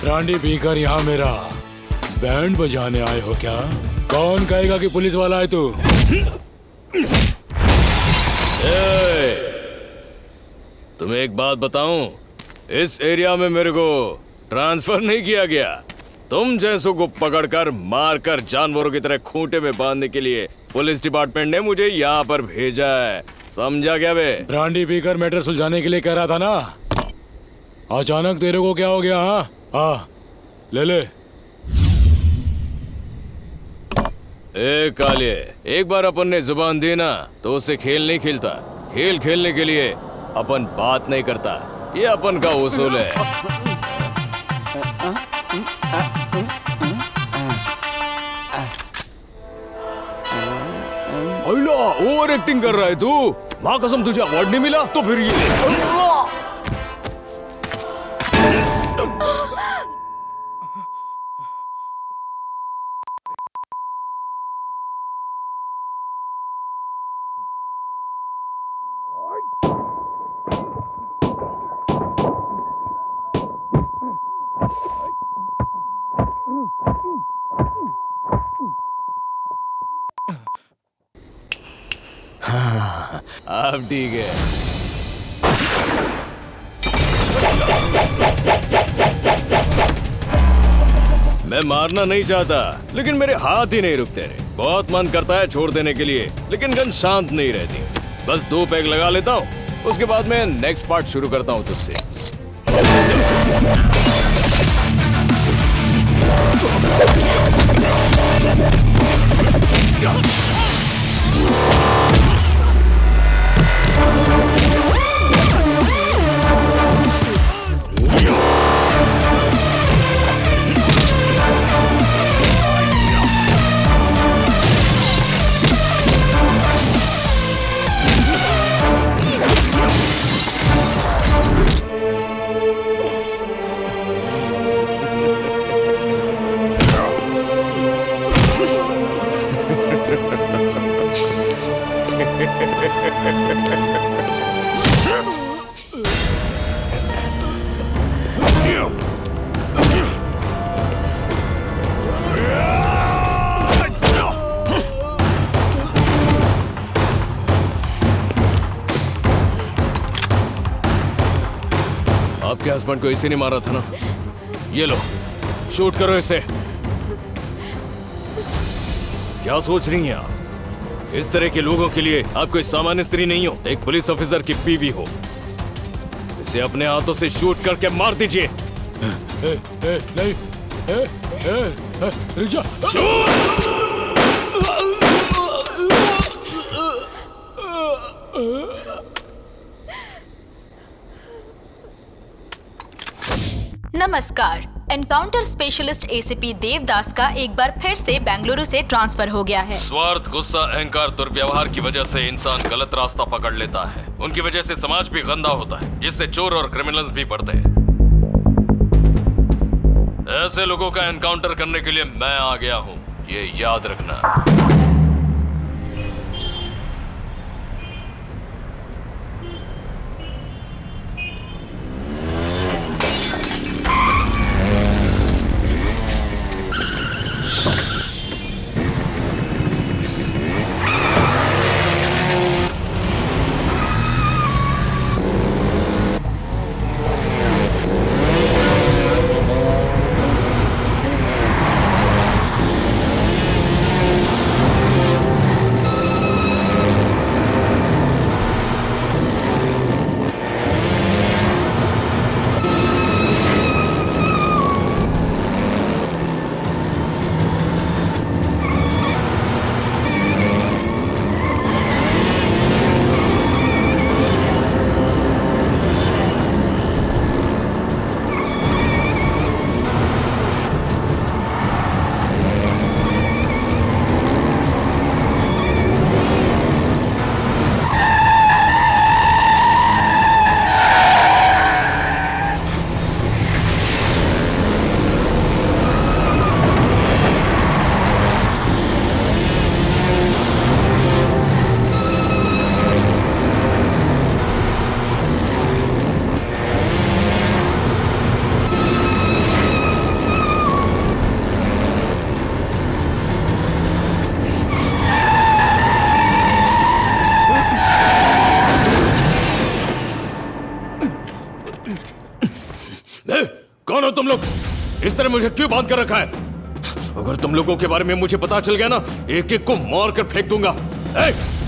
ब्रांडी पीकर यहाँ मेरा बैंड बजाने आए हो क्या? कौन कहेगा कि पुलिस वाला है तू? तुम्हें एक बात बताऊं, इस एरिया में मेरे को ट्रांसफर नहीं किया गया। तुम जैसों को पकड़कर मारकर जानवरों की तरह खूंटे में बांधने के लिए पुलिस डिपार्टमेंट ने मुझे यहाँ पर भेजा है, समझा क्या बे? ब्रांडी पीकर मैटर सुलझाने के लिए कह रहा था ना, अचानक तेरे को क्या हो गया? हाँ, ले ले। ए कालिए, एक बार अपन ने जुबान दी ना तो उससे खेल नहीं खेलता। खेल खेलने के लिए अपन बात नहीं करता, ये अपन का उसूल है। ओवर एक्टिंग कर रहा है तू। माँ कसम तुझे अवार्ड नहीं मिला तो फिर ये हाँ, अब ठीक है। मैं मारना नहीं चाहता, लेकिन मेरे हाथ ही नहीं रुकते रे। बहुत मन करता है छोड़ देने के लिए, लेकिन गन शांत नहीं रहती। बस 2 पैक लगा लेता हूँ, उसके बाद मैं नेक्स्ट पार्ट शुरू करता हूँ तुझसे। देशपांडे को इसी ने मारा था ना? ये लो, शूट करो इसे। क्या सोच रही हैं आप? इस तरह के लोगों के लिए आप कोई सामान्य स्त्री नहीं हो, एक पुलिस ऑफिसर की बीवी हो। इसे अपने हाथों से शूट करके मार दीजिए। नहीं, रुक जा। नमस्कार। एनकाउंटर स्पेशलिस्ट एसीपी देवदास का एक बार फिर से बेंगलुरु से ट्रांसफर हो गया है। स्वार्थ, गुस्सा, अहंकार, दुर्व्यवहार की वजह से इंसान गलत रास्ता पकड़ लेता है। उनकी वजह से समाज भी गंदा होता है, जिससे चोर और क्रिमिनल्स भी बढ़ते हैं। ऐसे लोगों का एनकाउंटर करने के लिए मैं आ गया हूँ, ये याद रखना। कौन हो तुम लोग? इस तरह मुझे क्यों बांध कर रखा है? अगर तुम लोगों के बारे में मुझे पता चल गया ना, एक एक को मार कर फेंक दूंगा।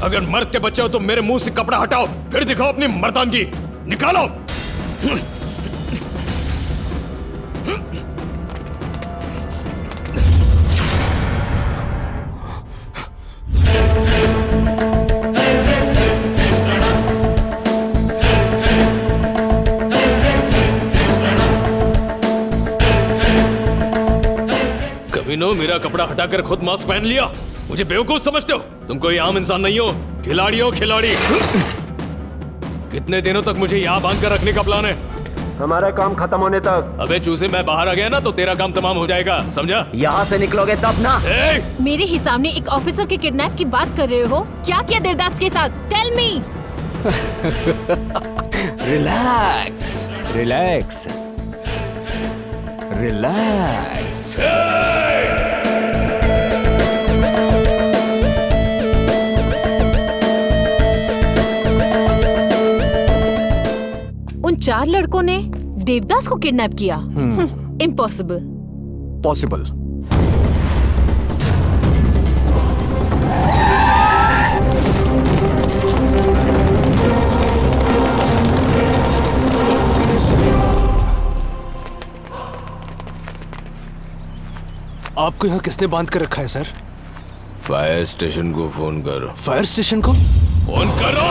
अगर मर्द के बच्चे हो तो मेरे मुंह से कपड़ा हटाओ, फिर दिखाओ अपनी मर्दानगी। निकालो। मेरा कपड़ा हटाकर खुद मास्क पहन लिया। मुझे बेवकूफ समझते हो? तुम कोई आम इंसान नहीं हो, खिलाड़ी हो, खिलाड़ी। कितने दिनों तक मुझे यहाँ बांध कर रखने का प्लान है? हमारा काम खत्म होने तक। अबे चूसे, मैं बाहर आ गया ना तो तेरा काम तमाम हो जाएगा, समझा? यहाँ से निकलोगे तब ना। मेरे ही सामने एक ऑफिसर के किडनैप की बात कर रहे हो? क्या किया देवदास के साथ? Tell me. Relax, relax, relax. उन 4 लड़कों ने देवदास को किडनैप किया? इम्पॉसिबल। पॉसिबल। आपको यहाँ किसने बांध कर रखा है सर? फायर स्टेशन को फोन करो। फायर स्टेशन को फोन करो।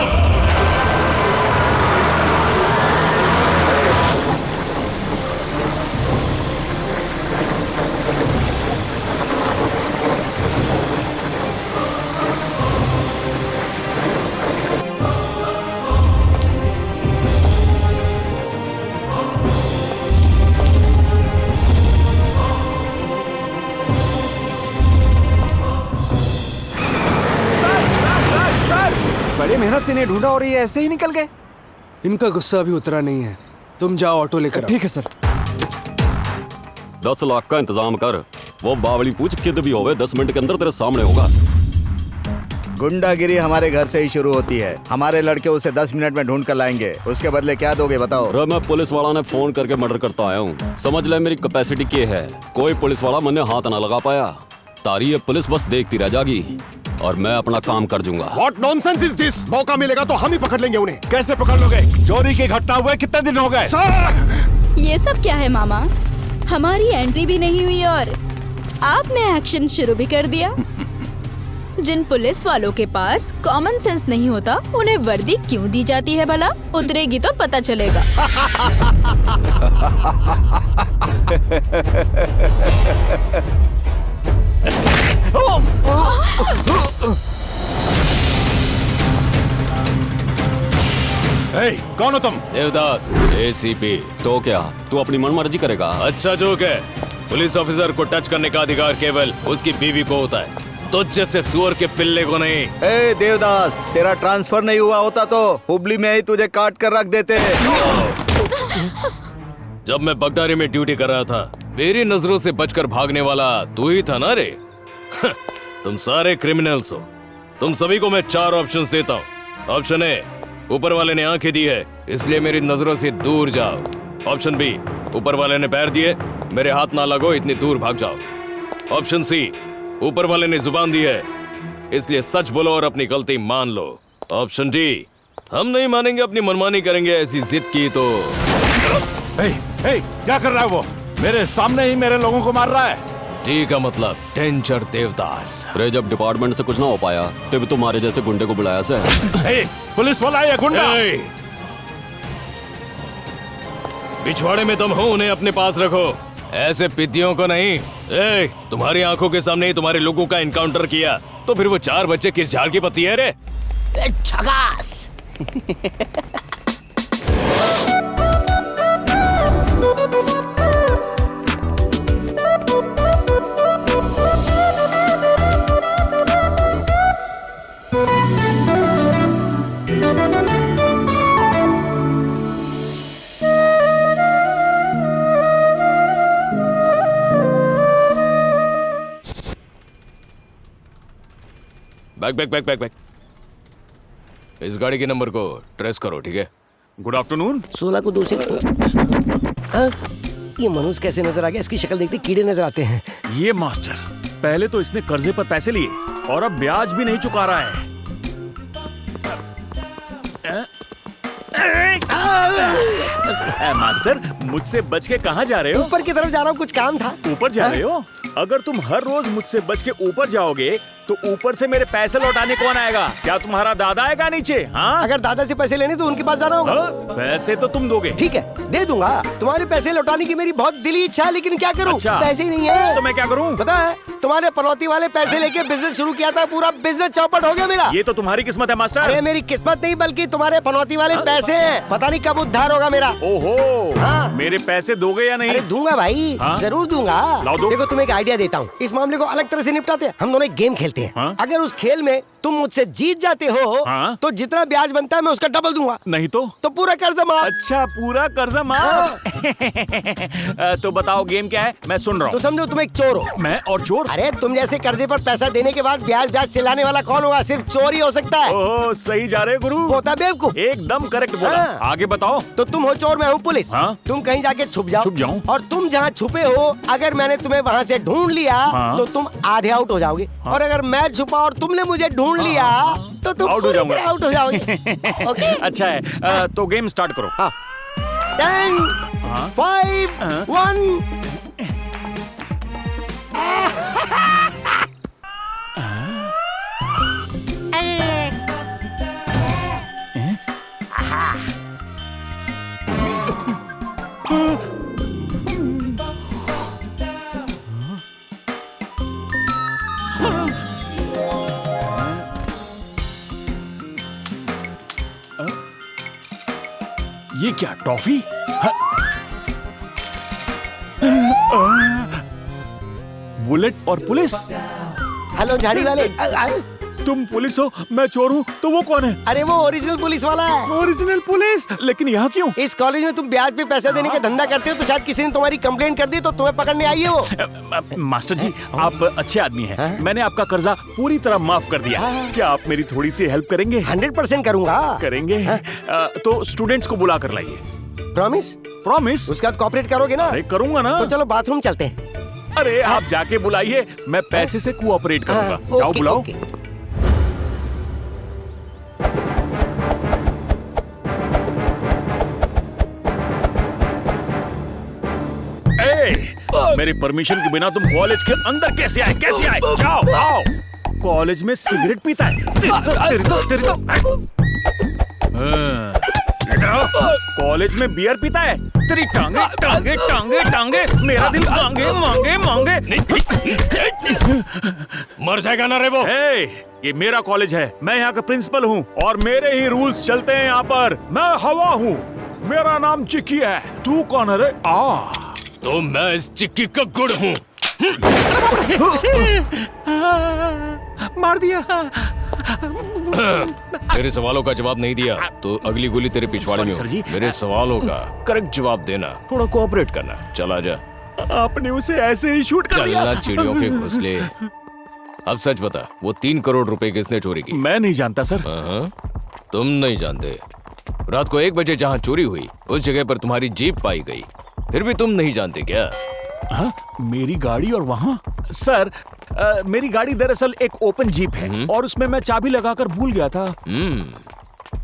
बड़ी मेहनत से नहीं ढूंढा और ये ऐसे ही निकल गए। इनका गुस्सा अभी उतरा नहीं है। तुम जाओ ऑटो लेकर। ठीक है सर। 10 लाख का इंतजाम कर। वो बावली पूछ किद भी होवे 10 मिनट के अंदर तेरे सामने होगा। गुंडागिरी हमारे घर से ही शुरू होती है। हमारे लड़के उसे 10 मिनट में ढूंढ कर लाएंगे। उसके बदले क्या दोगे बताओ? अरे मैं पुलिस वाला ने फोन करके मर्डर करता आया हूँ। समझ ले मेरी कैपेसिटी क्या है। कोई पुलिस वाला मैंने हाथ ना लगा पाया। तारी ये पुलिस बस देखती रह जाएगी और मैं अपना काम कर दूंगा। What nonsense is this? मौका मिलेगा तो हम ही पकड़ लेंगे उन्हें। कैसे पकड़ लोगे? चोरी की घटना हुए कितने दिन हो गए? ये सब क्या है मामा? हमारी एंट्री भी नहीं हुई और आपने एक्शन शुरू भी कर दिया। जिन पुलिस वालों के पास कॉमन सेंस नहीं होता उन्हें वर्दी क्यों दी जाती है भला? उतरेगी तो पता चलेगा। कौन हो तुम? देवदास, एसीपी। तो क्या तू अपनी मनमर्जी करेगा? अच्छा जोक है। पुलिस ऑफिसर को टच करने का अधिकार केवल उसकी बीवी को होता है, तो जैसे सुअर के पिल्ले को नहीं। ए देवदास, तेरा ट्रांसफर नहीं हुआ होता तो हुबली में ही तुझे काट कर रख देते। जब मैं बगदारी में ड्यूटी कर रहा था, मेरी नजरों से बचकर भागने वाला तू ही था ना रे? तुम सारे क्रिमिनल्स हो। तुम सभी को मैं 4 ऑप्शंस देता हूँ। ऑप्शन ए, ऊपर वाले ने आंखें दी है इसलिए मेरी नजरों से दूर जाओ। ऑप्शन बी, ऊपर वाले ने पैर दिए, मेरे हाथ ना लगो, इतनी दूर भाग जाओ। ऑप्शन सी, ऊपर वाले ने जुबान दी है इसलिए सच बोलो और अपनी गलती मान लो। ऑप्शन डी, हम नहीं मानेंगे, अपनी मनमानी करेंगे, ऐसी जिद की तो। क्या कर रहा है वो? मेरे सामने ही मेरे लोगों को मार रहा है। डी का मतलब डेंजर देवदास। अरे जब डिपार्टमेंट से कुछ ना हो पाया तब तुम्हारे जैसे गुंडे को बुलाया से। पुलिस वाला है या गुंडा? पिछवाड़े में तुम हो, उन्हें अपने पास रखो, ऐसे पिद्दियों को नहीं। तुम्हारी आंखों के सामने ही तुम्हारे लोगों का इनकाउंटर किया तो फिर वो 4 बच्चे किस झाड़ की पत्ती है रे? झकास। बैक। इस गाड़ी के नंबर को ट्रेस करो, ठीक है? Good afternoon. 16 को 2 से ये मनुष्य कैसे नजर आ गया? इसकी शक्ल देखते कीड़े नजर आते हैं। ये मास्टर, पहले तो इसने कर्जे पर पैसे लिए और अब ब्याज भी नहीं चुका रहा है। मास्टर, मुझसे बच के कहाँ जा रहे हो? ऊपर की तरफ जा रहा हूँ, कुछ काम था। ऊपर जा रहे हो? अगर तुम हर रोज मुझसे बच के ऊपर जाओगे तो ऊपर से मेरे पैसे लौटाने कौन आएगा? क्या तुम्हारा दादा आएगा नीचे? हाँ, अगर दादा से पैसे लेने तो उनके पास जाना होगा। पैसे तो तुम दोगे। ठीक है, दे दूंगा। तुम्हारे पैसे लौटाने की मेरी बहुत दिली इच्छा है, लेकिन क्या करूं? अच्छा, पैसे ही नहीं है। तो मैं क्या करूं? पता है, तुम्हारे पनौती वाले पैसे लेके बिजनेस शुरू किया था, पूरा बिजनेस चौपट हो गया मेरा। ये तो तुम्हारी किस्मत है मास्टर। अरे मेरी किस्मत नहीं, बल्कि तुम्हारे पनौती वाले पैसे हैं। पता नहीं कब उद्धार होगा मेरा। ओहो, हाँ। मेरे पैसे दोगे या नहीं? अरे दूंगा भाई, जरूर दूंगा। दो। देखो, तुम्हें एक आइडिया देता हूँ, इस मामले को अलग तरह से निपटाते हैं। हम दोनों एक गेम खेलते हैं। अगर उस खेल में तुम मुझसे जीत जाते हो तो जितना ब्याज बनता है मैं उसका डबल दूंगा। नहीं तो पूरा कर्जा माफ। अच्छा, पूरा कर्जा माफ। तो बताओ गेम क्या है? मैं सुन रहा हूँ। तो समझो तुम एक चोर हो। मैं और चोर? अरे तुम जैसे कर्जे पर पैसा देने के बाद ब्याज चिल्लाने वाला कौन होगा? सिर्फ चोर ही हो सकता है। ओह, सही जा रहे गुरु। होता बेवकूफ। एकदम करेक्ट बोला। आगे बताओ। तो तुम हो चोर, मैं हूँ पुलिस। तुम कहीं जाके छुप जाओ और तुम जहाँ छुपे हो, अगर मैंने तुम्हें वहाँ से ढूंढ लिया तो तुम आधे आउट हो जाओगे। और अगर मैं छुपा और तुमने मुझे ढूंढ लिया तो तुम आउट हो जाऊंगा। आउट हो जाओगे। ओके, अच्छा है। तो गेम स्टार्ट करो। 10, 5, 1। ये क्या टॉफी? बुलेट और पुलिस। हेलो झाड़ी वाले, तुम पुलिस हो, मैं चोर हूँ, तो वो कौन है? अरे वो ओरिजिनल पुलिस वाला है। Original police? लेकिन यहाँ क्यों? इस कॉलेज में तुम ब्याज पे पैसा देने का धंधा करते हो, तो शायद किसी ने तुम्हारी कंप्लेंट कर दी, तो तुम्हें पकड़ने आई है वो। मास्टर जी, आप अच्छे आदमी हैं। मैंने आपका कर्जा पूरी तरह माफ कर दिया। क्या आप मेरी थोड़ी सी हेल्प करेंगे? 100% करूंगा। करेंगे? तो स्टूडेंट्स को बुला कर लाइए। प्रॉमिस? प्रॉमिस। उसके बाद कोऑपरेट करोगे ना? अरे करूंगा ना। तो चलो बाथरूम चलते हैं। अरे आप जाके बुलाइए, मैं पैसे से कोऑपरेट करूंगा। जाओ बुलाओ। मेरी परमिशन के बिना तुम कॉलेज के अंदर कैसे आए? कैसे आए? जाओ आओ। कॉलेज में सिगरेट पीता है? तेरी तो कॉलेज में बियर पीता है? तेरी टांगे टांगे टांगे टांगे, मेरा दिल मांगे मांगे मांगे। मर जाएगा ना रे वो। ये मेरा कॉलेज है, मैं यहाँ का प्रिंसिपल हूँ और मेरे ही रूल्स चलते हैं यहाँ पर। मैं हवा हूँ, मेरा नाम चिक्की है। तू कौन है रे? तो मैं इस चिक्की का गुड़ हूँ। मार दिया। तेरे सवालों का जवाब नहीं दिया तो अगली गोली तेरे पिछवाड़े में हो। मेरे सवालों का करेक्ट जवाब देना, थोड़ा कोऑपरेट करना। चला जा। आपने उसे ऐसे ही शूट कर दिया। चलना चिड़ियों के घोंसले। अब सच बता, वो 3 करोड़ रुपए किसने चोरी की? मैं नहीं जानता सर। तुम नहीं जानते? रात को 1 बजे जहाँ चोरी हुई उस जगह पर तुम्हारी जीप पाई गई, फिर भी तुम नहीं जानते क्या? मेरी गाड़ी और वहाँ? सर मेरी गाड़ी दरअसल एक ओपन जीप है और उसमें मैं चाबी लगाकर भूल गया था।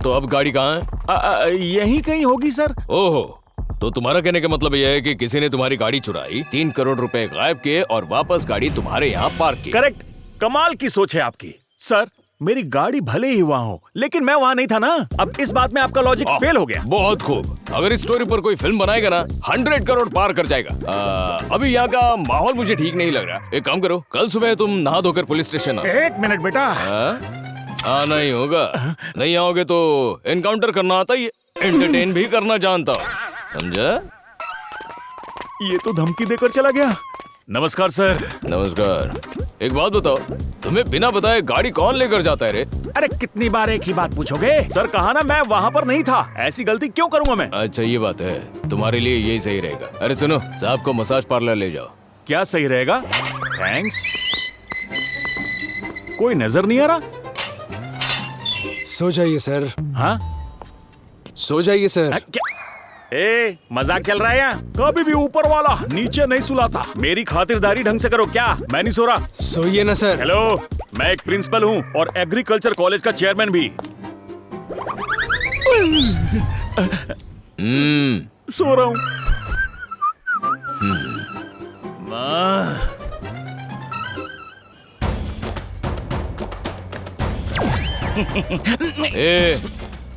तो अब गाड़ी कहाँ है? यहीं कहीं होगी सर। ओहो, तो तुम्हारा कहने का मतलब यह है कि किसी ने तुम्हारी गाड़ी चुराई, 3 करोड़ रुपए गायब किए और वापस गाड़ी तुम्हारे यहाँ पार्क की। करेक्ट। कमाल की सोच है आपकी। सर मेरी गाड़ी भले ही वहाँ हो, लेकिन मैं वहाँ नहीं था ना। अब इस बात में आपका लॉजिक फेल हो गया। बहुत खूब। अगर इस स्टोरी पर कोई फिल्म बनाएगा ना, 100 करोड़ पार कर जाएगा। अभी यहाँ का माहौल मुझे ठीक नहीं लग रहा। एक काम करो, कल सुबह तुम नहा धोकर पुलिस स्टेशन आओ। 1 मिनट बेटा। आना ही होगा। नहीं आओगे तो एनकाउंटर करना आता ही है, एंटरटेन भी करना जानता हूँ, समझा? ये तो धमकी देकर चला गया। नमस्कार सर। नमस्कार। एक बात बताओ, तुम्हें बिना बताए गाड़ी कौन लेकर जाता है रे? अरे कितनी बार एक ही बात पूछोगे? सर कहा ना मैं वहाँ पर नहीं था। ऐसी गलती क्यों करूँगा मैं? अच्छा ये बात है, तुम्हारे लिए यही सही रहेगा। अरे सुनो, साहब को मसाज पार्लर ले जाओ। क्या सही रहेगा? थैंक्स। कोई नजर नहीं आ रहा? सो जाइए सर। हाँ सो जाइए सर। मजाक चल रहा है यहाँ? कभी भी ऊपर वाला नीचे नहीं सुलाता। मेरी खातिरदारी ढंग से करो। क्या मैं नहीं सो रहा? सोइए ना सर। हेलो, मैं एक प्रिंसिपल हूँ और एग्रीकल्चर कॉलेज का चेयरमैन भी। सो रहा हूँ।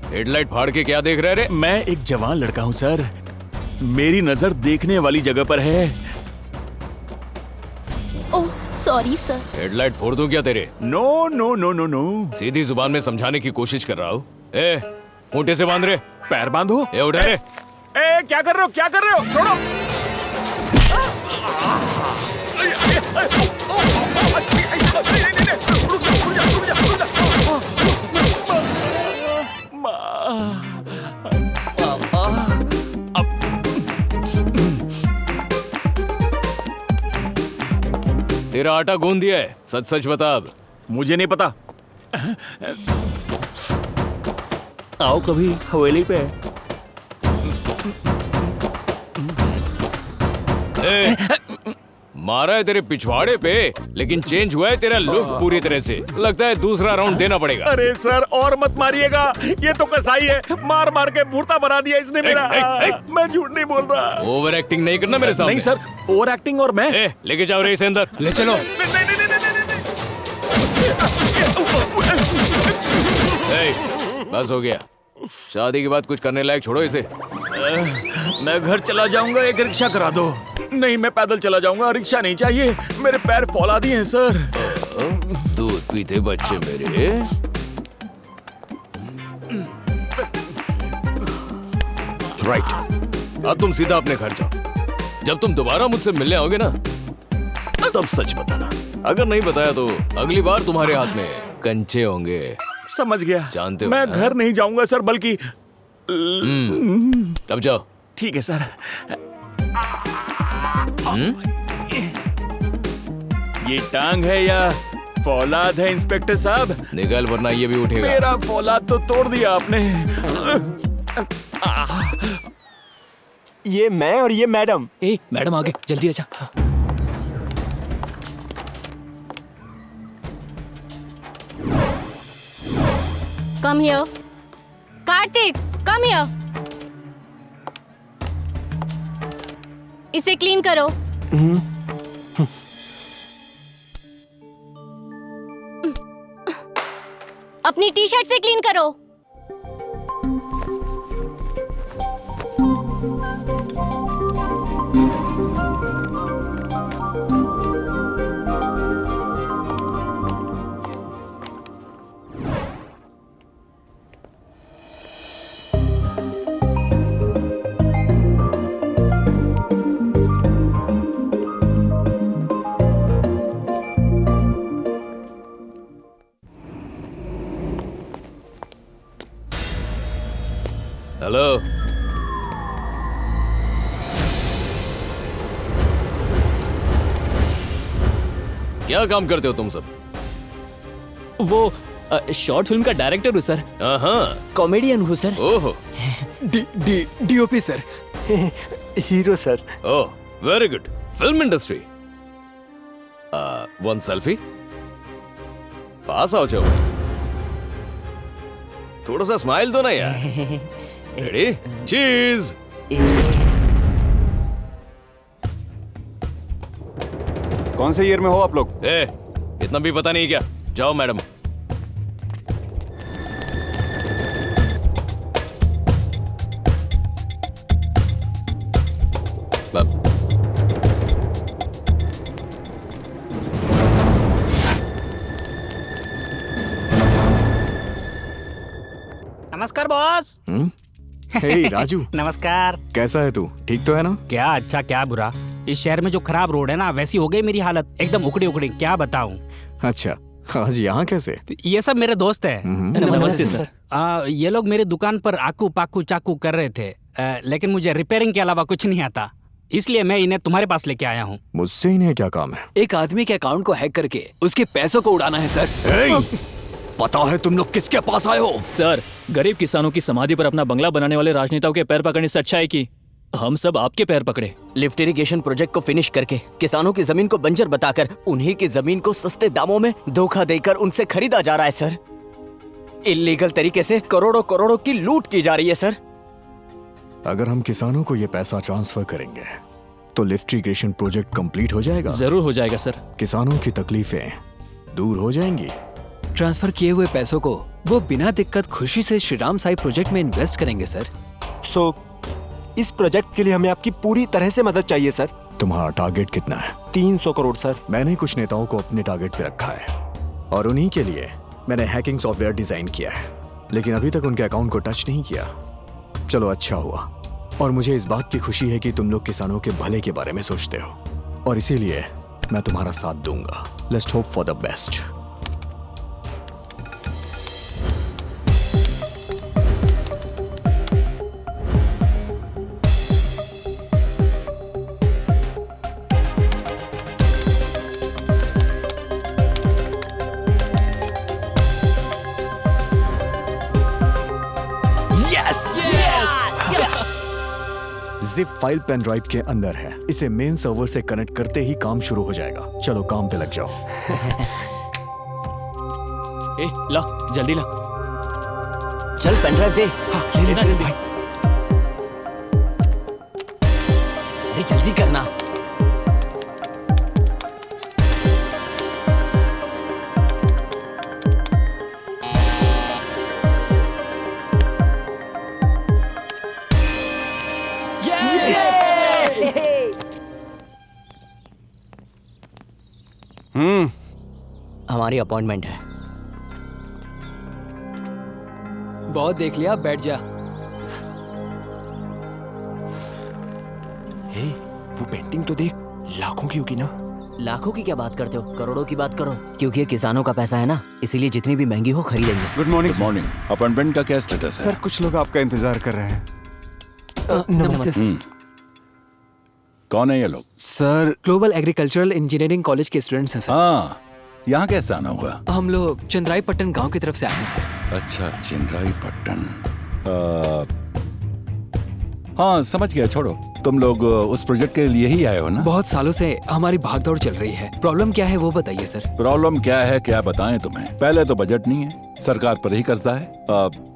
हेडलाइट फाड़ के क्या देख रहे रे? मैं एक जवान लड़का हूँ सर, मेरी नजर देखने वाली जगह पर है। Oh sorry sir. हेडलाइट फोड़ दूं क्या तेरे? No no no no no. सीधी जुबान में समझाने की कोशिश कर रहा हूँ। खूंटे से बांध रहे। पैर बांधो। उठा रे। क्या कर रहे हो? क्या कर रहे हो? छोड़ो। तेरा आटा गूंद दिया है, सच सच बता। अब मुझे नहीं पता। आओ कभी हवेली पे। मारा है तेरे पिछवाड़े पे, लेकिन चेंज हुआ है तेरा लुक पूरी तरह से। लगता है दूसरा राउंड देना पड़ेगा। अरे सर और मत मारिएगा, ये तो कसाई है, मार मार के मूर्ता बना दिया इसने मेरा। मैं झूठ नहीं बोल रहा। ओवर एक्टिंग नहीं करना मेरे सामने। नहीं सर, ओवर एक्टिंग और मैं। लेके जाओ रे इसे अंदर। ले चलो। बस हो गया। शादी के बाद कुछ करने लायक छोड़ो इसे। मैं घर चला जाऊंगा, एक रिक्शा करा दो। नहीं मैं पैदल चला जाऊंगा, रिक्शा नहीं चाहिए, मेरे पैर फौलादी हैं सर। दूध पीते बच्चे मेरे। राइट, अब तुम सीधा अपने घर जाओ। जब तुम दोबारा मुझसे मिलने आओगे ना, तब सच बताना। अगर नहीं बताया तो अगली बार तुम्हारे हाथ में कंचे होंगे। समझ गया। जानते हो मैं ना? घर नहीं जाऊंगा सर, बल्कि अब जाओ। ठीक है सर। ये टांग है या फौलाद है इंस्पेक्टर साहब? निकल वरना ये भी उठेगा। मेरा फौलाद तो तोड़ दिया आपने। ये मैं और ये मैडम। मैडम आगे जल्दी आजा। Come here. Kartik, come here. इसे क्लीन करो। अपनी टी शर्ट से क्लीन करो। हेलो। क्या काम करते हो तुम सब? वो शॉर्ट फिल्म का डायरेक्टर हूँ सर। कॉमेडियन हूँ सर। ओहो। DOP sir. Hero sir. Oh very good. Film industry. One selfie. पास आओ जाओ। थोड़ा सा स्माइल दो ना यार। रेडी? चीज। कौन से ईयर में हो आप लोग? इतना भी पता नहीं क्या? जाओ मैडम। नमस्कार बॉस। हे राजू। नमस्कार। कैसा है तू? ठीक तो है ना? क्या अच्छा क्या बुरा। इस शहर में जो खराब रोड है ना, वैसी हो गई मेरी हालत, एकदम उखड़ी उखड़ी, क्या बताऊं। अच्छा, आज यहाँ कैसे? ये सब मेरे दोस्त हैं। नमस्ते सर। ये लोग मेरी दुकान पर आकू पाकू चाकू कर रहे थे, लेकिन मुझे रिपेयरिंग के अलावा कुछ नहीं आता, इसलिए मैं इन्हें तुम्हारे पास लेके आया हूँ। मुझसे इन्हें क्या काम है? एक आदमी के अकाउंट को हैक करके उसके पैसों को उड़ाना है सर। पता है तुम लोग किसके पास आए हो? सर, गरीब किसानों की समाधि पर अपना बंगला बनाने वाले राजनेताओं के पैर पकड़ने से अच्छा है कि हम सब आपके पैर पकड़े। लिफ्ट इरिगेशन प्रोजेक्ट को फिनिश करके किसानों की जमीन को बंजर बताकर उन्हीं की जमीन को सस्ते दामों में धोखा देकर उनसे खरीदा जा रहा है सर। इल्लीगल तरीके से करोड़ों करोड़ों की लूट की जा रही है सर। अगर हम किसानों को ये पैसा ट्रांसफर करेंगे तो लिफ्ट इरिगेशन प्रोजेक्ट कंप्लीट हो जाएगा। जरूर हो जाएगा सर। किसानों की तकलीफें दूर हो जाएंगी। ट्रांसफर किए हुए पैसों को वो बिना दिक्कत खुशी से श्रीराम साई प्रोजेक्ट में इन्वेस्ट करेंगे सर। इस प्रोजेक्ट के लिए हमें आपकी पूरी तरह से मदद चाहिए सर। तुम्हारा टारगेट कितना है? 300 करोड़ सर। मैंने कुछ नेताओं को अपने टारगेट पे रखा है और उन्हीं के लिए मैंने हैकिंग सॉफ्टवेयर डिजाइन किया है, लेकिन अभी तक उनके अकाउंट को टच नहीं किया। चलो अच्छा हुआ, और मुझे इस बात की खुशी है कि तुम लोग किसानों के भले के बारे में सोचते हो, और इसीलिए मैं तुम्हारा साथ दूंगा। Let's hope for the best. Zip file pen drive के अंदर है। इसे मेन सर्वर से कनेक्ट करते ही काम शुरू हो जाएगा। चलो काम पे लग जाओ। ला जल्दी ला। चल पेन ड्राइव दे। ले। जल्दी करना। हमारी अपॉइंटमेंट है। बहुत देख लिया, बैठ जा। वो पेंटिंग तो देख, लाखों की होगी ना। लाखों की क्या बात करते हो, करोड़ों की बात करो, क्योंकि ये किसानों का पैसा है ना, इसीलिए जितनी भी महंगी हो खरीदेंगे। Good morning. Good morning. Appointment का क्या स्टेटस है? सर कुछ लोग आपका इंतजार कर रहे हैं। नमस्ते सर। कौन है ये लोग? Sir global agricultural engineering college के स्टूडेंट्स हैं सर। हाँ, यहाँ कैसे आना हुआ? हम लोग चंद्राईपट्टन गांव की तरफ से आए हैं सर। अच्छा, चंद्राईपट्टन। हाँ समझ गया, छोड़ो। तुम लोग उस प्रोजेक्ट के लिए ही आए हो ना? बहुत सालों से हमारी भागदौड़ चल रही है। प्रॉब्लम क्या है वो बताइए सर। प्रॉब्लम क्या है, क्या बताएं तुम्हें? पहले तो बजट नहीं है, सरकार पर ही कर्जा है।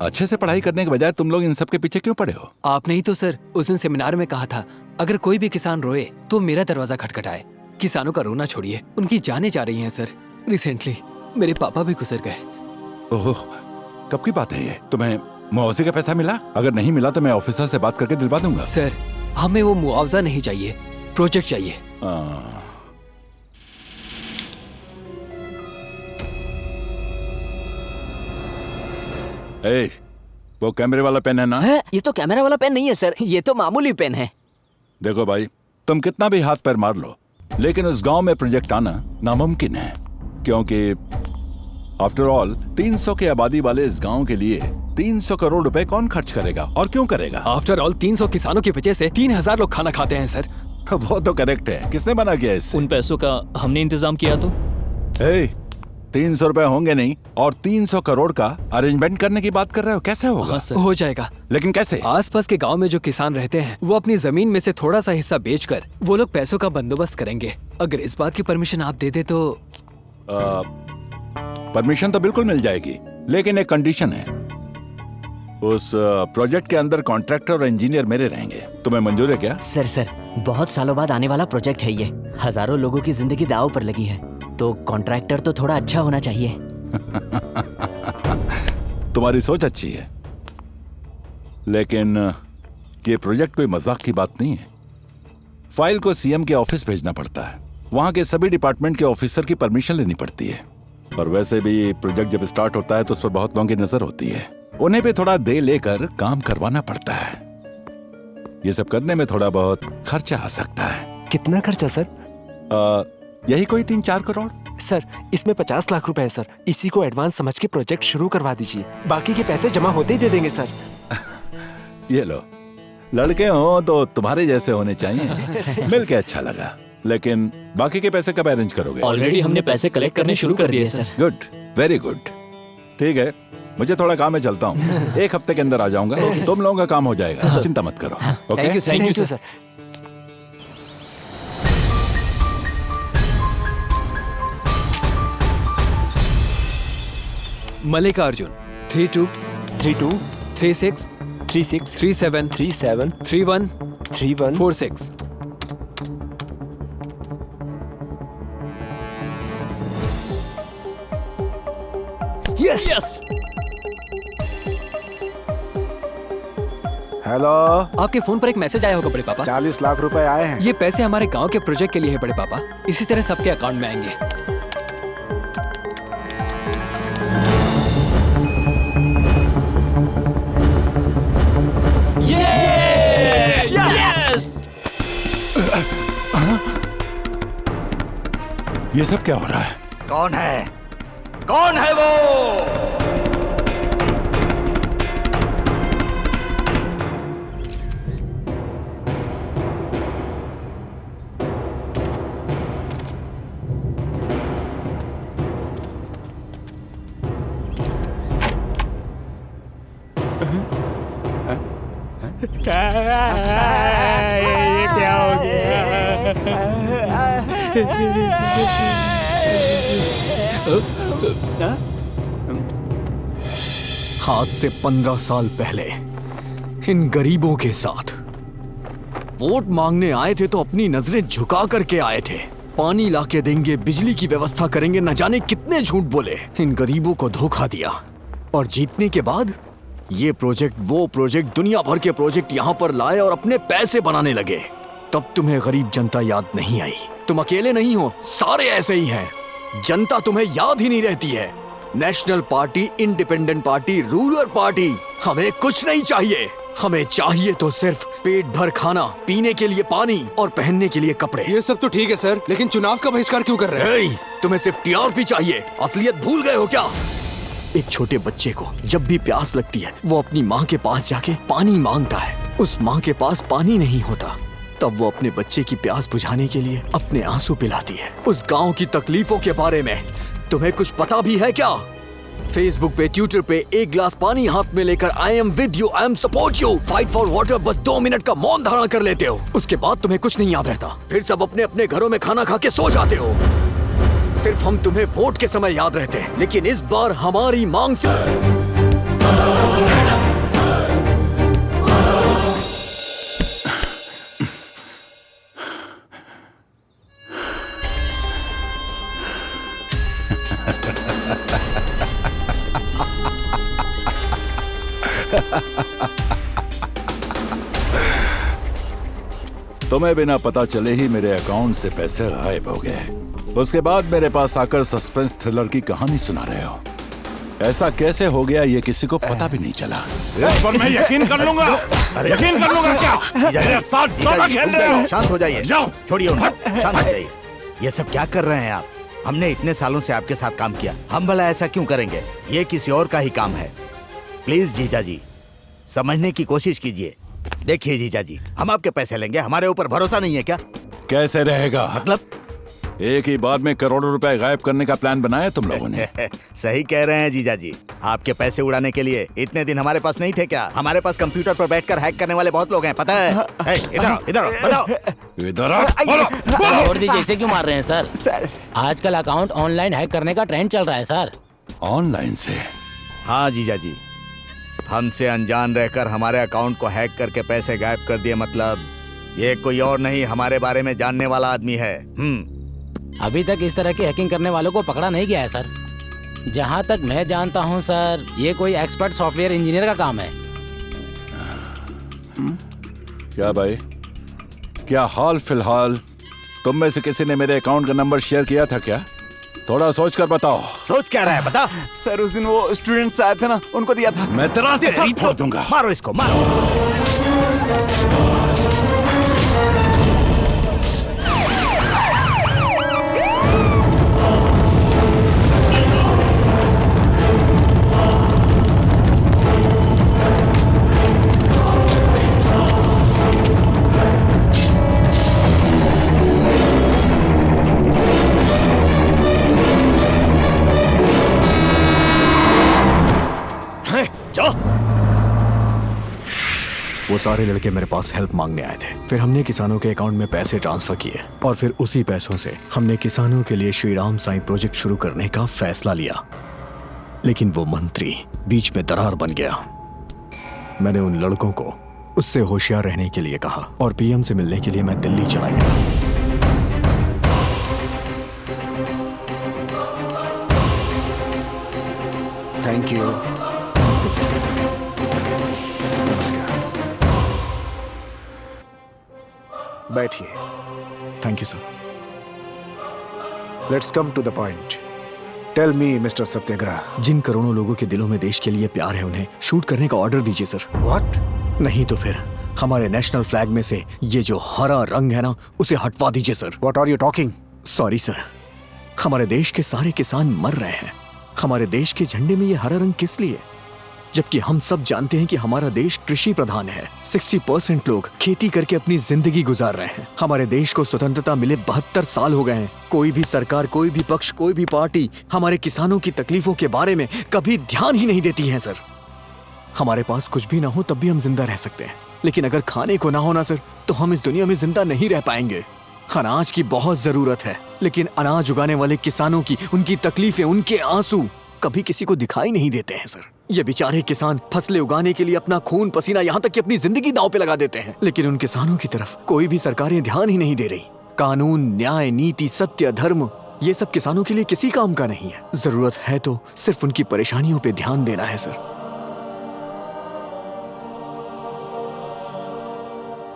अच्छे से पढ़ाई करने के बजाय तुम लोग इन सब के पीछे क्यों पड़े हो? आपने ही तो सर उस दिन सेमिनार में कहा था, अगर कोई भी किसान रोए तो मेरा दरवाजा खटखटाए। किसानों का रोना छोड़िए, उनकी जानें जा रही हैं सर। रिसेंटली मेरे पापा भी गुजर गए। ओह, कब की बात है ये? तुम्हें मुआवजे का पैसा मिला? अगर नहीं मिला तो मैं ऑफिसर से बात करके दिलवा दूंगा। सर हमें वो मुआवजा नहीं चाहिए, प्रोजेक्ट चाहिए। ए, वो कैमरे वाला पेन है ना? है? ये तो कैमरा वाला पेन नहीं है सर, ये तो मामूली पेन है। देखो भाई, तुम कितना भी हाथ पैर मार लो, लेकिन उस गांव में प्रोजेक्ट आना नामुमकिन है, क्योंकि आफ्टर ऑल 300 की आबादी वाले इस गांव के लिए 300 करोड़ रुपए कौन खर्च करेगा और क्यों करेगा? आफ्टर ऑल 300 किसानों की वजह से 3000 लोग खाना खाते हैं सर। वो तो करेक्ट है, किसने बना किया इससे? उन पैसों का हमने इंतजाम किया तो। 300 रुपए होंगे नहीं और 300 करोड़ का अरेंजमेंट करने की बात कर रहे हो, कैसे होगा? हाँ सर, हो जाएगा। लेकिन कैसे? आसपास के गांव में जो किसान रहते हैं वो अपनी जमीन में से थोड़ा सा हिस्सा बेचकर वो लोग पैसों का बंदोबस्त करेंगे। अगर इस बात की परमिशन आप दे दे तो। परमिशन तो बिल्कुल मिल जाएगी, लेकिन एक कंडीशन है। उस प्रोजेक्ट के अंदर कॉन्ट्रैक्टर और इंजीनियर मेरे रहेंगे। तुम्हें मंजूर है क्या? सर बहुत सालों बाद आने वाला प्रोजेक्ट है ये, हजारों लोगों की जिंदगी दांव पर लगी है, तो कॉन्ट्रैक्टर तो थोड़ा अच्छा होना चाहिए। तुम्हारी सोच अच्छी है, लेकिन ये प्रोजेक्ट कोई मजाक की बात नहीं है। फाइल को सीएम के ऑफिस भेजना पड़ता है, वहां के सभी डिपार्टमेंट के ऑफिसर की परमिशन लेनी पड़ती है, और वैसे भी प्रोजेक्ट जब स्टार्ट होता है तो उस पर बहुत लोगों की नजर होती है। उन्हें पे थोड़ा दे लेकर काम करवाना पड़ता है। ये सब करने में थोड़ा बहुत खर्चा आ सकता है। कितना खर्चा सर? यही कोई 3-4 करोड़। सर इसमें 50 लाख रुपए है सर, इसी को एडवांस समझ के प्रोजेक्ट शुरू करवा दीजिए, बाकी के पैसे जमा होते ही दे देंगे सर। ये लो, लड़के हो तो तुम्हारे जैसे होने चाहिए। मिलके अच्छा लगा, लेकिन बाकी के पैसे कब अरेंज करोगे? ऑलरेडी हमने पैसे कलेक्ट करने शुरू कर दिए सर। Good, very good. ठीक है, मुझे थोड़ा काम है, चलता हूँ। 1 हफ्ते के अंदर आ जाऊंगा, तुम लोगों का काम हो जाएगा, चिंता मत करो। Okay, thank you sir. Mallikarjun 32 32 36 36 37 37 31 31 46। Yes yes. Hello, आपके फोन पर एक मैसेज आया होगा बड़े पापा। 40 लाख रुपए आए हैं। ये पैसे हमारे गांव के प्रोजेक्ट के लिए है बड़े पापा, इसी तरह सबके अकाउंट में आएंगे। ये सब क्या हो रहा है? कौन है? कौन है वो? ये क्या हो गया? आज से 15 साल पहले इन गरीबों के साथ वोट मांगने आए थे तो अपनी नजरें झुका करके आए थे। पानी लाके देंगे, बिजली की व्यवस्था करेंगे, न जाने कितने झूठ बोले। इन गरीबों को धोखा दिया और जीतने के बाद ये प्रोजेक्ट वो प्रोजेक्ट, दुनिया भर के प्रोजेक्ट यहाँ पर लाए और अपने पैसे बनाने लगे। तब तुम्हें गरीब जनता याद नहीं आई। तुम अकेले नहीं हो, सारे ऐसे ही हैं। जनता तुम्हें याद ही नहीं रहती है। National party, independent party, ruler party, हमें कुछ नहीं चाहिए। हमें चाहिए तो सिर्फ पेट भर खाना, पीने के लिए पानी और पहनने के लिए कपड़े। ये सब तो ठीक है सर, लेकिन चुनाव का बहिष्कार क्यों कर रहे हैं? तुम्हें सिर्फ टीआरपी चाहिए, असलियत भूल गए हो क्या? एक छोटे बच्चे को जब भी प्यास लगती है वो अपनी माँ के पास जाके पानी मांगता है। उस माँ के पास पानी नहीं होता तब वो अपने बच्चे की प्यास बुझाने के लिए अपने आंसू पिलाती है। उस गांव की तकलीफों के बारे में तुम्हें कुछ पता भी है क्या? फेसबुक पे, ट्विटर पे एक गिलास पानी हाथ में लेकर I am with you, I am support you, fight for water बस 2 मिनट का मौन धारण कर लेते हो। उसके बाद तुम्हें कुछ नहीं याद रहता, फिर सब अपने अपने घरों में खाना खा के सो जाते हो। सिर्फ हम तुम्हें वोट के समय याद रहते हैं, लेकिन इस बार हमारी मांग से तुम्हें बिना पता चले ही मेरे अकाउंट से पैसे गायब हो गए। उसके बाद मेरे पास आकर सस्पेंस थ्रिलर की कहानी सुना रहे हो। ऐसा कैसे हो गया ये किसी को पता भी नहीं चला। इस पर मैं यकीन कर लूंगा। यकीन कर लूंगा क्या? मेरे साथ दोनों खेल रहे हो। शांत हो जाइए, जाओ, छोड़िए उन्हें, शांत हो जाइए। ये सब क्या कर रहे हैं आप? हमने इतने सालों से आपके साथ काम किया, हम भला ऐसा क्यों करेंगे? ये किसी और का ही काम है। प्लीज जीजा जी समझने की कोशिश कीजिए। देखिए जीजा जी, हम आपके पैसे लेंगे, हमारे ऊपर भरोसा नहीं है क्या? कैसे रहेगा? मतलब एक ही बार में करोड़ों रुपए गायब करने का प्लान बनाया तुम लोगों ने। सही कह रहे हैं जीजा जी, आपके पैसे उड़ाने के लिए इतने दिन हमारे पास नहीं थे क्या? हमारे पास कंप्यूटर पर बैठकर हैक करने वाले बहुत लोग हैं, पता है? इधर इधर बताओ। छोड़ दीजिए, इसे क्यों मार रहे हैं सर? आजकल अकाउंट ऑनलाइन हैक करने का ट्रेंड चल रहा है सर। ऑनलाइन से? हाँ जीजा जी, हमसे अनजान रहकर हमारे अकाउंट को हैक करके पैसे गायब कर दिए। मतलब ये कोई और नहीं, हमारे बारे में जानने वाला आदमी है। अभी तक इस तरह की हैकिंग करने वालों को पकड़ा नहीं गया है सर। जहाँ तक मैं जानता हूँ सर, ये कोई एक्सपर्ट सॉफ्टवेयर इंजीनियर का काम है। क्या भाई, क्या हाल फिलहाल तुम में से किसी ने मेरे अकाउंट का नंबर शेयर किया था क्या? थोड़ा सोच कर बताओ। सोच क्या रहा है बता। सर उस दिन वो स्टूडेंट्स आए थे ना, उनको दिया था। मैं तेरा सर फोड़ दूंगा। मारो इसको, मारो। वो सारे लड़के मेरे पास हेल्प मांगने आए थे। फिर हमने किसानों के अकाउंट में पैसे ट्रांसफर किए और फिर उसी पैसों से हमने किसानों के लिए श्री राम साईं प्रोजेक्ट शुरू करने का फैसला लिया। लेकिन वो मंत्री बीच में दरार बन गया। मैंने उन लड़कों को उससे होशियार रहने के लिए कहा और पीएम से मिलने के लिए मैं दिल्ली चला गया। Thank you. नमस्कार, बैठिए। Thank you sir. Let's come to the point. Tell me mister Satyagraha, जिन करोड़ों लोगों के दिलों में देश के लिए प्यार है उन्हें शूट करने का ऑर्डर दीजिए सर। व्हाट? नहीं तो फिर हमारे नेशनल फ्लैग में से ये जो हरा रंग है ना, उसे हटवा दीजिए sir. What are you talking? Sorry sir, हमारे देश के सारे किसान मर रहे हैं। हमारे देश के झंडे में ये हरा रंग किस लिए? जबकि हम सब जानते हैं कि हमारा देश कृषि प्रधान है। 60% लोग खेती करके अपनी जिंदगी गुजार रहे हैं। हमारे देश को स्वतंत्रता मिले 72 साल हो गए हैं। कोई भी सरकार, कोई भी पक्ष, कोई भी पार्टी हमारे किसानों की तकलीफों के बारे में कभी ध्यान ही नहीं देती है सर। हमारे पास कुछ भी ना हो तब भी हम जिंदा रह सकते हैं, लेकिन अगर खाने को ना हो ना सर, तो हम इस दुनिया में जिंदा नहीं रह पाएंगे। अनाज की बहुत जरूरत है, लेकिन अनाज उगाने वाले किसानों की, उनकी तकलीफें, उनके आंसू कभी किसी को दिखाई नहीं देते हैं सर। ये बेचारे किसान फसलें उगाने के लिए अपना खून पसीना, यहाँ तक कि अपनी जिंदगी दांव पे लगा देते हैं, लेकिन उन किसानों की तरफ कोई भी सरकारें ध्यान ही नहीं दे रही। कानून, न्याय, नीति, सत्य, धर्म, ये सब किसानों के लिए किसी काम का नहीं है। जरूरत है तो सिर्फ उनकी परेशानियों पे ध्यान देना है सर।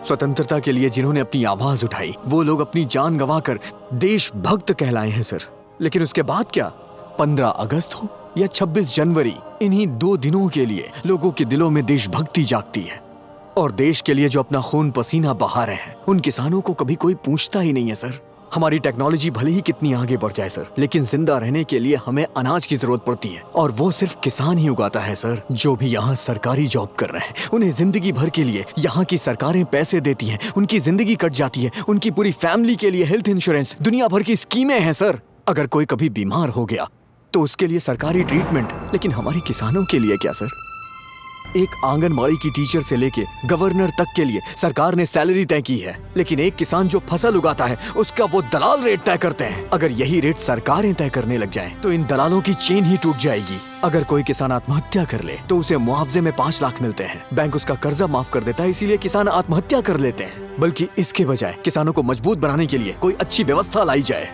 स्वतंत्रता के लिए जिन्होंने अपनी आवाज उठाई, वो लोग अपनी जान गंवाकर देशभक्त कहलाए हैं सर। लेकिन उसके बाद क्या? 15 अगस्त हो या 26 जनवरी, इन्हीं 2 दिनों के लिए लोगों के दिलों में देशभक्ति जागती है। और देश के लिए जो अपना खून पसीना बहा रहे हैं उन किसानों को कभी कोई पूछता ही नहीं है सर। हमारी टेक्नोलॉजी भले ही कितनी आगे बढ़ जाए सर, लेकिन जिंदा रहने के लिए हमें अनाज की जरूरत पड़ती है और वो सिर्फ किसान ही उगाता है सर। जो भी यहाँ सरकारी जॉब कर रहे हैं उन्हें जिंदगी भर के लिए यहाँ की सरकारें पैसे देती हैं, उनकी जिंदगी कट जाती है, उनकी पूरी फैमिली के लिए हेल्थ इंश्योरेंस, दुनिया भर की स्कीमें हैं सर। अगर कोई कभी बीमार हो गया तो उसके लिए सरकारी ट्रीटमेंट, लेकिन हमारे किसानों के लिए क्या सर? एक आंगनबाड़ी की टीचर से लेके गवर्नर तक के लिए सरकार ने सैलरी तय की है, लेकिन एक किसान जो फसल उगाता है उसका वो दलाल रेट तय करते हैं। अगर यही रेट सरकारें तय करने लग जाएं, तो इन दलालों की चेन ही टूट जाएगी। अगर कोई किसान आत्महत्या कर ले तो उसे मुआवजे में 5 लाख मिलते हैं, बैंक उसका कर्जा माफ कर देता है, इसीलिए किसान आत्महत्या कर लेते हैं। बल्कि इसके बजाय किसानों को मजबूत बनाने के लिए कोई अच्छी व्यवस्था लाई जाए,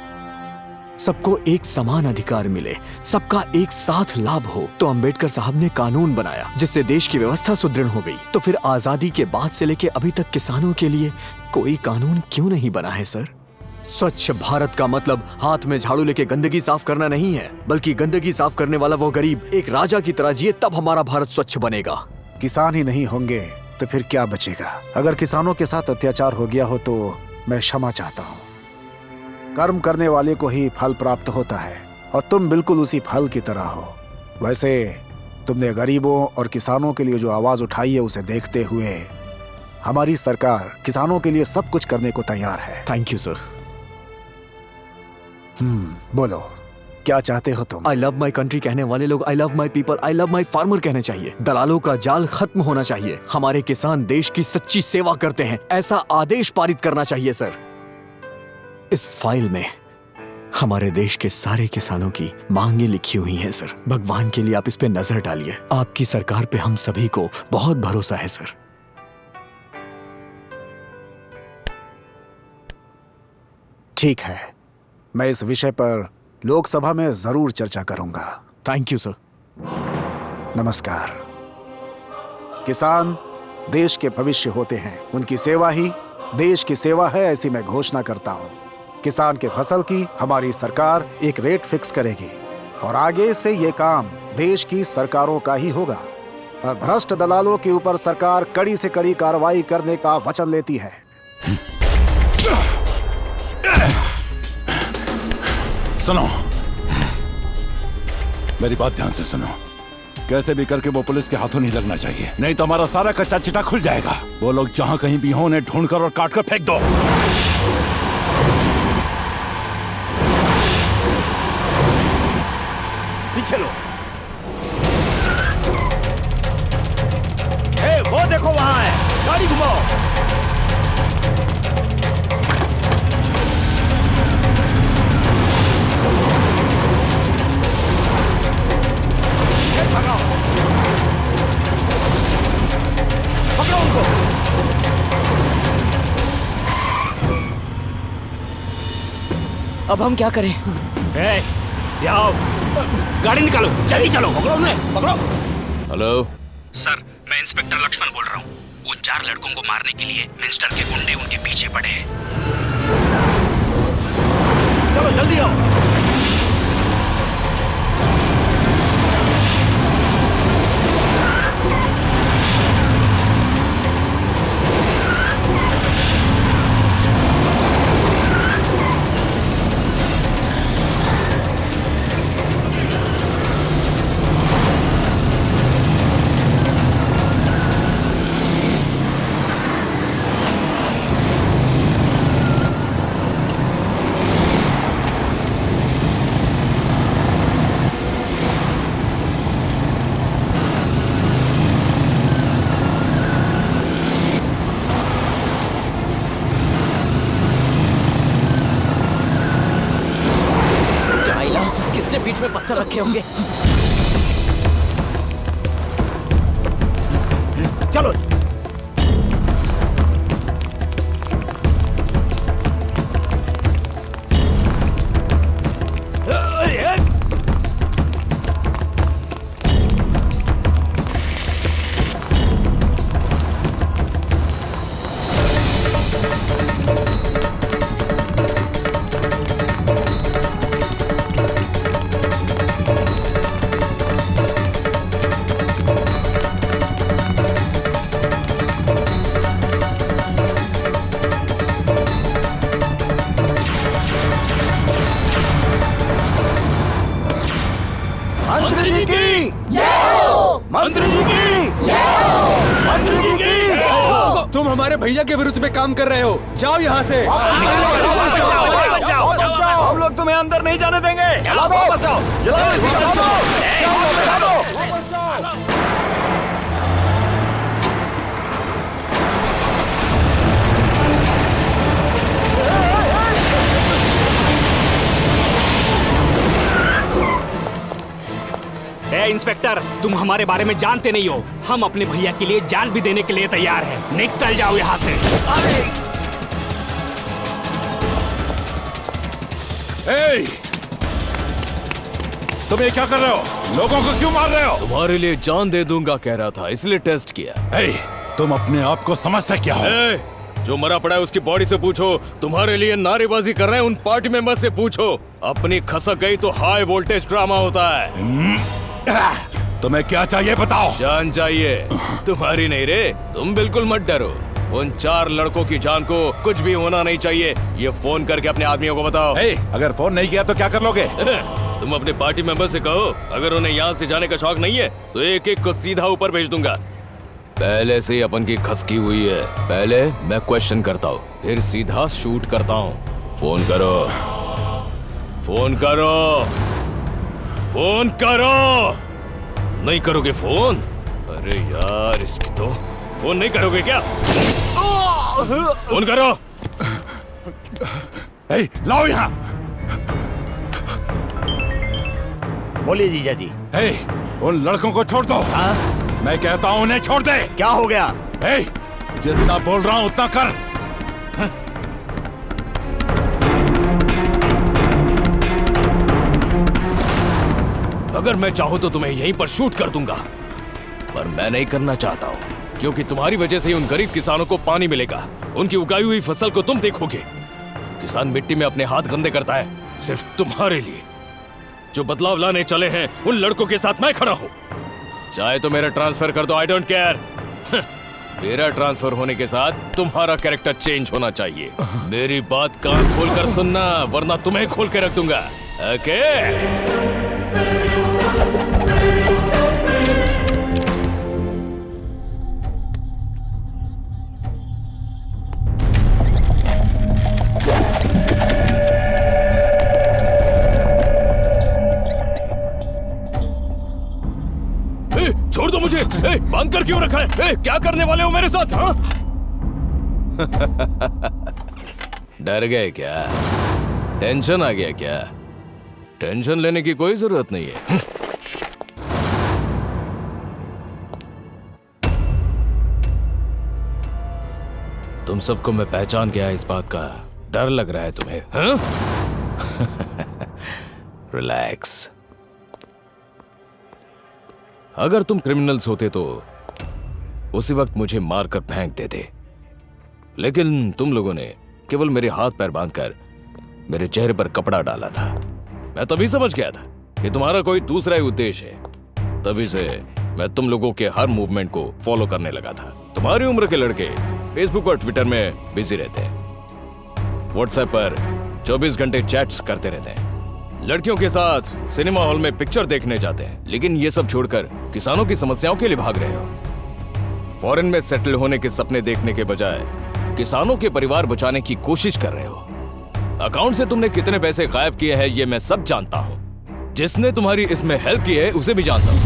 सबको एक समान अधिकार मिले, सबका एक साथ लाभ हो। तो अंबेडकर साहब ने कानून बनाया जिससे देश की व्यवस्था सुदृढ़ हो गई। तो फिर आजादी के बाद से लेके अभी तक किसानों के लिए कोई कानून क्यों नहीं बना है सर? स्वच्छ भारत का मतलब हाथ में झाड़ू लेके गंदगी साफ करना नहीं है, बल्कि गंदगी साफ करने वाला वो गरीब एक राजा की तरह जिए, तब हमारा भारत स्वच्छ बनेगा। किसान ही नहीं होंगे तो फिर क्या बचेगा? अगर किसानों के साथ अत्याचार हो गया हो तो मैं क्षमा चाहता हूँ। कर्म करने वाले को ही फल प्राप्त होता है और तुम बिल्कुल उसी फल की तरह हो। वैसे तुमने गरीबों और किसानों के लिए जो आवाज उठाई है उसे देखते हुए हमारी सरकार किसानों के लिए सब कुछ करने को तैयार है। Thank you sir. बोलो क्या चाहते हो तुम? आई लव माई कंट्री कहने वाले लोग I love my people, I love my farmer कहने चाहिए। दलालों का जाल खत्म होना चाहिए। हमारे किसान देश की सच्ची सेवा करते हैं, ऐसा आदेश पारित करना चाहिए सर। इस फाइल में हमारे देश के सारे किसानों की मांगे लिखी हुई हैं सर। भगवान के लिए आप इस पे नजर डालिए। आपकी सरकार पे हम सभी को बहुत भरोसा है सर। ठीक है, मैं इस विषय पर लोकसभा में जरूर चर्चा करूंगा। Thank you sir. नमस्कार। किसान देश के भविष्य होते हैं, उनकी सेवा ही देश की सेवा है, ऐसी मैं घोषणा करता हूं। किसान के फसल की हमारी सरकार एक रेट फिक्स करेगी और आगे से ये काम देश की सरकारों का ही होगा। और भ्रष्ट दलालों के ऊपर सरकार कड़ी से कड़ी कार्रवाई करने का वचन लेती है। सुनो, मेरी बात ध्यान से सुनो। कैसे भी करके वो पुलिस के हाथों नहीं लगना चाहिए, नहीं तो हमारा सारा कच्चा चिटा खुल जाएगा। वो लोग जहां कहीं भी हो उन्हें ढूंढकर और काट कर फेंक दो। पीछे लो। वो देखो वहां है, गाड़ी घुमाओ। पकड़ो उनको। अब हम क्या करें? आओ, गाड़ी निकालो, जल्दी चलो, पकड़ो उन्हें, पकड़ो। हेलो सर, मैं इंस्पेक्टर लक्ष्मण बोल रहा हूँ। उन 4 लड़कों को मारने के लिए मिनिस्टर के गुंडे उनके पीछे पड़े हैं। चलो जल्दी आओ। बीच में पत्थर रखे होंगे। चलो मंत्री जी की जय हो, मंत्री जी की जय हो, मंत्री जी की जय हो। तुम हमारे भैया के विरुद्ध में काम कर रहे हो, जाओ यहाँ से। हम लोग तुम्हें अंदर नहीं जाने देंगे। चला दो, वापस आओ, जला दो इसी को। इंस्पेक्टर, तुम हमारे बारे में जानते नहीं हो। हम अपने भैया के लिए जान भी देने के लिए तैयार हैं। निकल जाओ यहाँ से। तुम ये क्या कर रहे हो? लोगों को क्यों मार रहे हो? तुम्हारे लिए जान दे दूंगा कह रहा था, इसलिए टेस्ट किया। तुम अपने आप को समझते क्या हो? जो मरा पड़ा है उसकी बॉडी से पूछो। तुम्हारे लिए नारेबाजी कर रहे हैं उन पार्टी मेंबर से पूछो। अपनी खसक गई तो हाई वोल्टेज ड्रामा होता है। तुम्हें क्या चाहिए बताओ? जान चाहिए? तुम्हारी नहीं रे, तुम बिल्कुल मत डरो। उन 4 लड़कों की जान को कुछ भी होना नहीं चाहिए। ये फोन करके अपने आदमियों को बताओ। अगर फोन नहीं किया तो क्या कर लोगे? तुम अपने पार्टी मेंबर से कहो, अगर उन्हें यहाँ से जाने का शौक नहीं है तो एक एक को सीधा ऊपर भेज दूंगा। पहले से ही अपन की खसकी हुई है। पहले मैं क्वेश्चन करता हूँ, फिर सीधा शूट करता हूँ। फोन करो, फोन करो, फोन करो। नहीं करोगे फोन? अरे यार, इसकी तो फोन नहीं करोगे क्या? फोन करो। लाओ यहाँ। बोलिए जीजा जी। उन लड़कों को छोड़ दो। मैं कहता हूँ उन्हें छोड़ दे। क्या हो गया? जितना बोल रहा हूँ उतना कर। अगर मैं चाहूँ तो तुम्हें यहीं पर शूट कर दूंगा, पर मैं नहीं करना चाहता हूँ, क्योंकि तुम्हारी वजह से ही उन गरीब किसानों को पानी मिलेगा। उनकी उगाई हुई फसल को तुम देखोगे। किसान मिट्टी में अपने हाथ गंदे करता है सिर्फ तुम्हारे लिए। जो बदलाव लाने चले हैं उन लड़कों के साथ मैं खड़ा हूँ। चाहे तो मेरा ट्रांसफर कर दो, आई डोंट केयर। मेरा ट्रांसफर होने के साथ तुम्हारा कैरेक्टर चेंज होना चाहिए। मेरी बात कान खोलकर सुनना, वरना तुम्हें खोल के रख दूंगा। ओके? छोड़ दो मुझे। बांध कर क्यों रखा है? क्या करने वाले हो मेरे साथ? हाँ? डर गए क्या? टेंशन आ गया क्या? टेंशन लेने की कोई जरूरत नहीं है। तुम सबको मैं पहचान गया, इस बात का डर लग रहा है तुम्हें? हाँ? रिलैक्स। अगर तुम क्रिमिनल्स होते तो उसी वक्त मुझे मारकर फेंक देते, लेकिन तुम लोगों ने केवल मेरे हाथ पैर बांधकर मेरे चेहरे पर कपड़ा डाला था। मैं तभी समझ गया था कि तुम्हारा कोई दूसरा ही उद्देश्य है। तभी से मैं तुम लोगों के हर मूवमेंट को फॉलो करने लगा था। तुम्हारी उम्र के लड़के फेसबुक और ट्विटर में बिजी रहते हैं, व्हाट्सएप पर 24 घंटे चैट्स करते रहते हैं, लड़कियों के साथ सिनेमा हॉल में पिक्चर देखने जाते हैं, लेकिन ये सब छोड़कर किसानों की समस्याओं के लिए भाग रहे हो। फॉरेन में सेटल होने के सपने देखने के बजाय किसानों के परिवार बचाने की कोशिश कर रहे हो। अकाउंट से तुमने कितने पैसे गायब किए हैं ये मैं सब जानता हूं। जिसने तुम्हारी इसमें हेल्प की है उसे भी जानता हूं।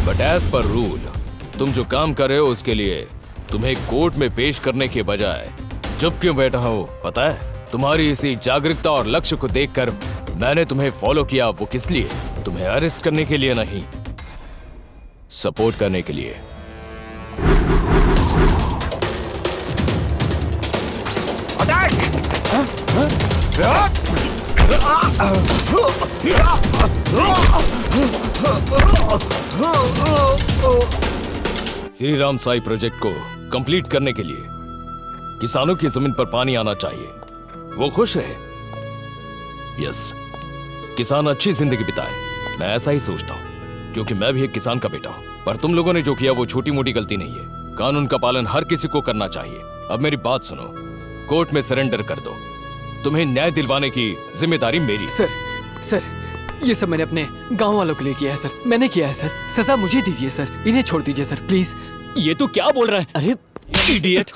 बट एज पर रूल तुम जो काम कर रहे हो उसके लिए तुम्हें कोर्ट में पेश करने के बजाय चुप क्यों बैठा हो पता है? तुम्हारी इसी जागरूकता और लक्ष्य को देखकर मैंने तुम्हें फॉलो किया। वो किस लिए? तुम्हें अरेस्ट करने के लिए नहीं, सपोर्ट करने के लिए। श्री राम साई प्रोजेक्ट को कंप्लीट करने के लिए किसानों की जमीन पर पानी आना चाहिए, वो खुश रहे। यस, किसान अच्छी जिंदगी बिताए, मैं ऐसा ही सोचता हूँ, क्योंकि मैं भी एक किसान का बेटा हूँ। पर तुम लोगों ने जो किया वो छोटी मोटी गलती नहीं है। कानून का पालन हर किसी को करना चाहिए। अब मेरी बात सुनो, कोर्ट में सरेंडर कर दो। तुम्हें न्याय दिलवाने की जिम्मेदारी मेरी। सर, ये सब मैंने अपने गांव वालों के लिए किया है सर। मैंने किया है सर। सजा मुझे दीजिए सर। इन्हें छोड़ दीजिए सर, प्लीज। ये तू क्या बोल रहा है? अरे इडियट!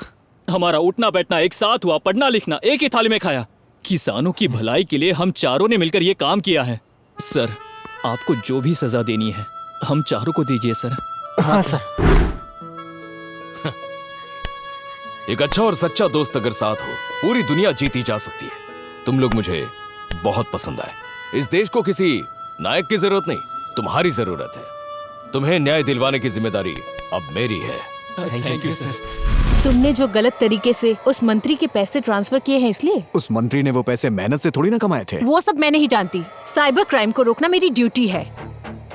हमारा उठना बैठना एक साथ हुआ, पढ़ना लिखना एक ही थाली में खाया। किसानों की भलाई के लिए हम चारों ने मिलकर ये काम किया है। सर, आपको जो भी सजा देनी है हम चारों को दीजिए सर। हाँ सर। एक अच्छा और सच्चा दोस्त अगर साथ हो, पूरी दुनिया जीती जा सकती है। तुम लोग मुझे बहुत पसंद आए। इस देश को किसी नायक की जरूरत नहीं, तुम्हारी जरूरत है। तुम्हें न्याय दिलवाने की जिम्मेदारी अब मेरी है। Thank you sir. तुमने जो गलत तरीके से उस मंत्री के पैसे ट्रांसफर किए हैं इसलिए? उस मंत्री ने वो पैसे मेहनत से थोड़ी ना कमाए थे। वो सब मैं नहीं जानती। साइबर क्राइम को रोकना मेरी ड्यूटी है।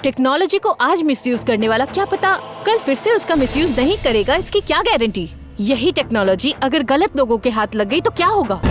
टेक्नोलॉजी को आज मिसयूज करने वाला क्या पता कल फिर से उसका मिसयूज नहीं करेगा, इसकी क्या गारंटी? यही टेक्नोलॉजी अगर गलत लोगों के हाथ लग गई तो क्या होगा?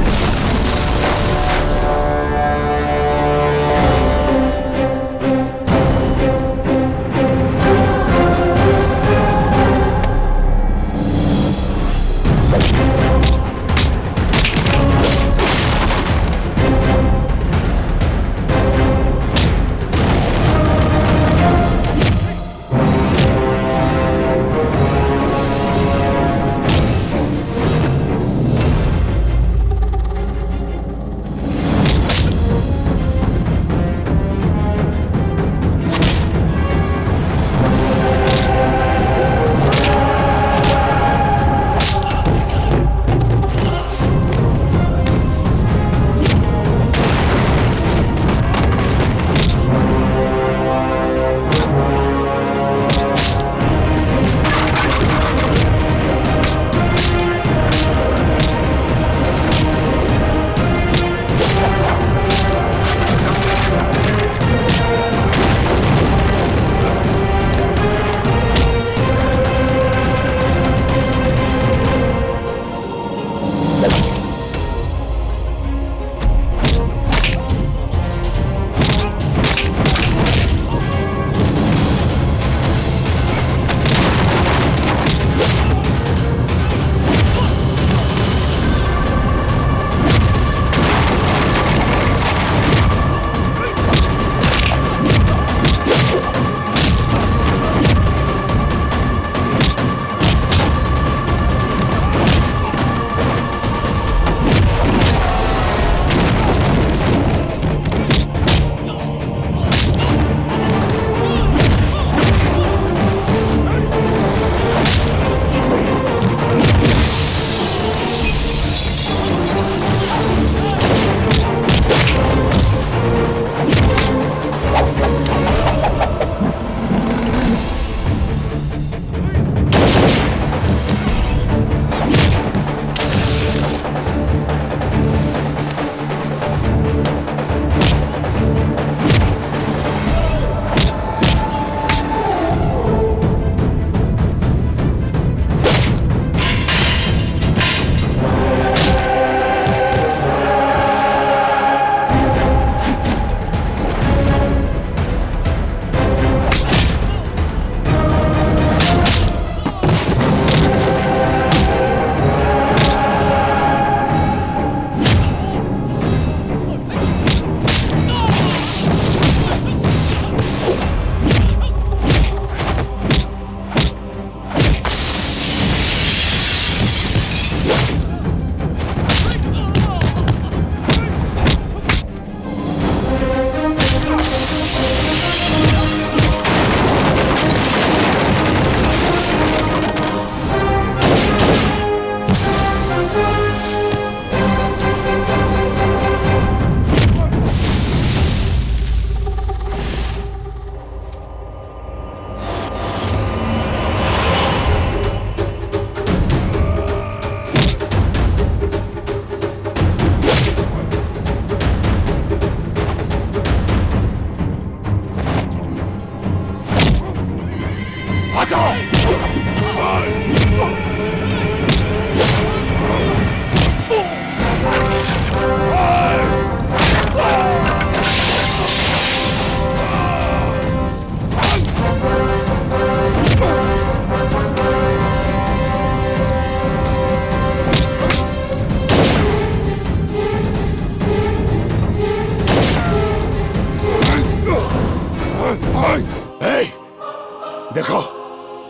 देखो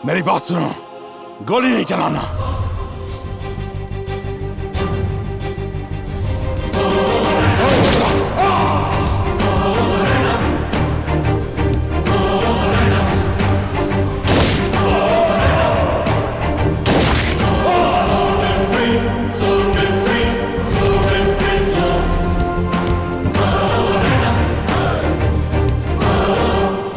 मेरी बात सुनो, गोली नहीं चलाना।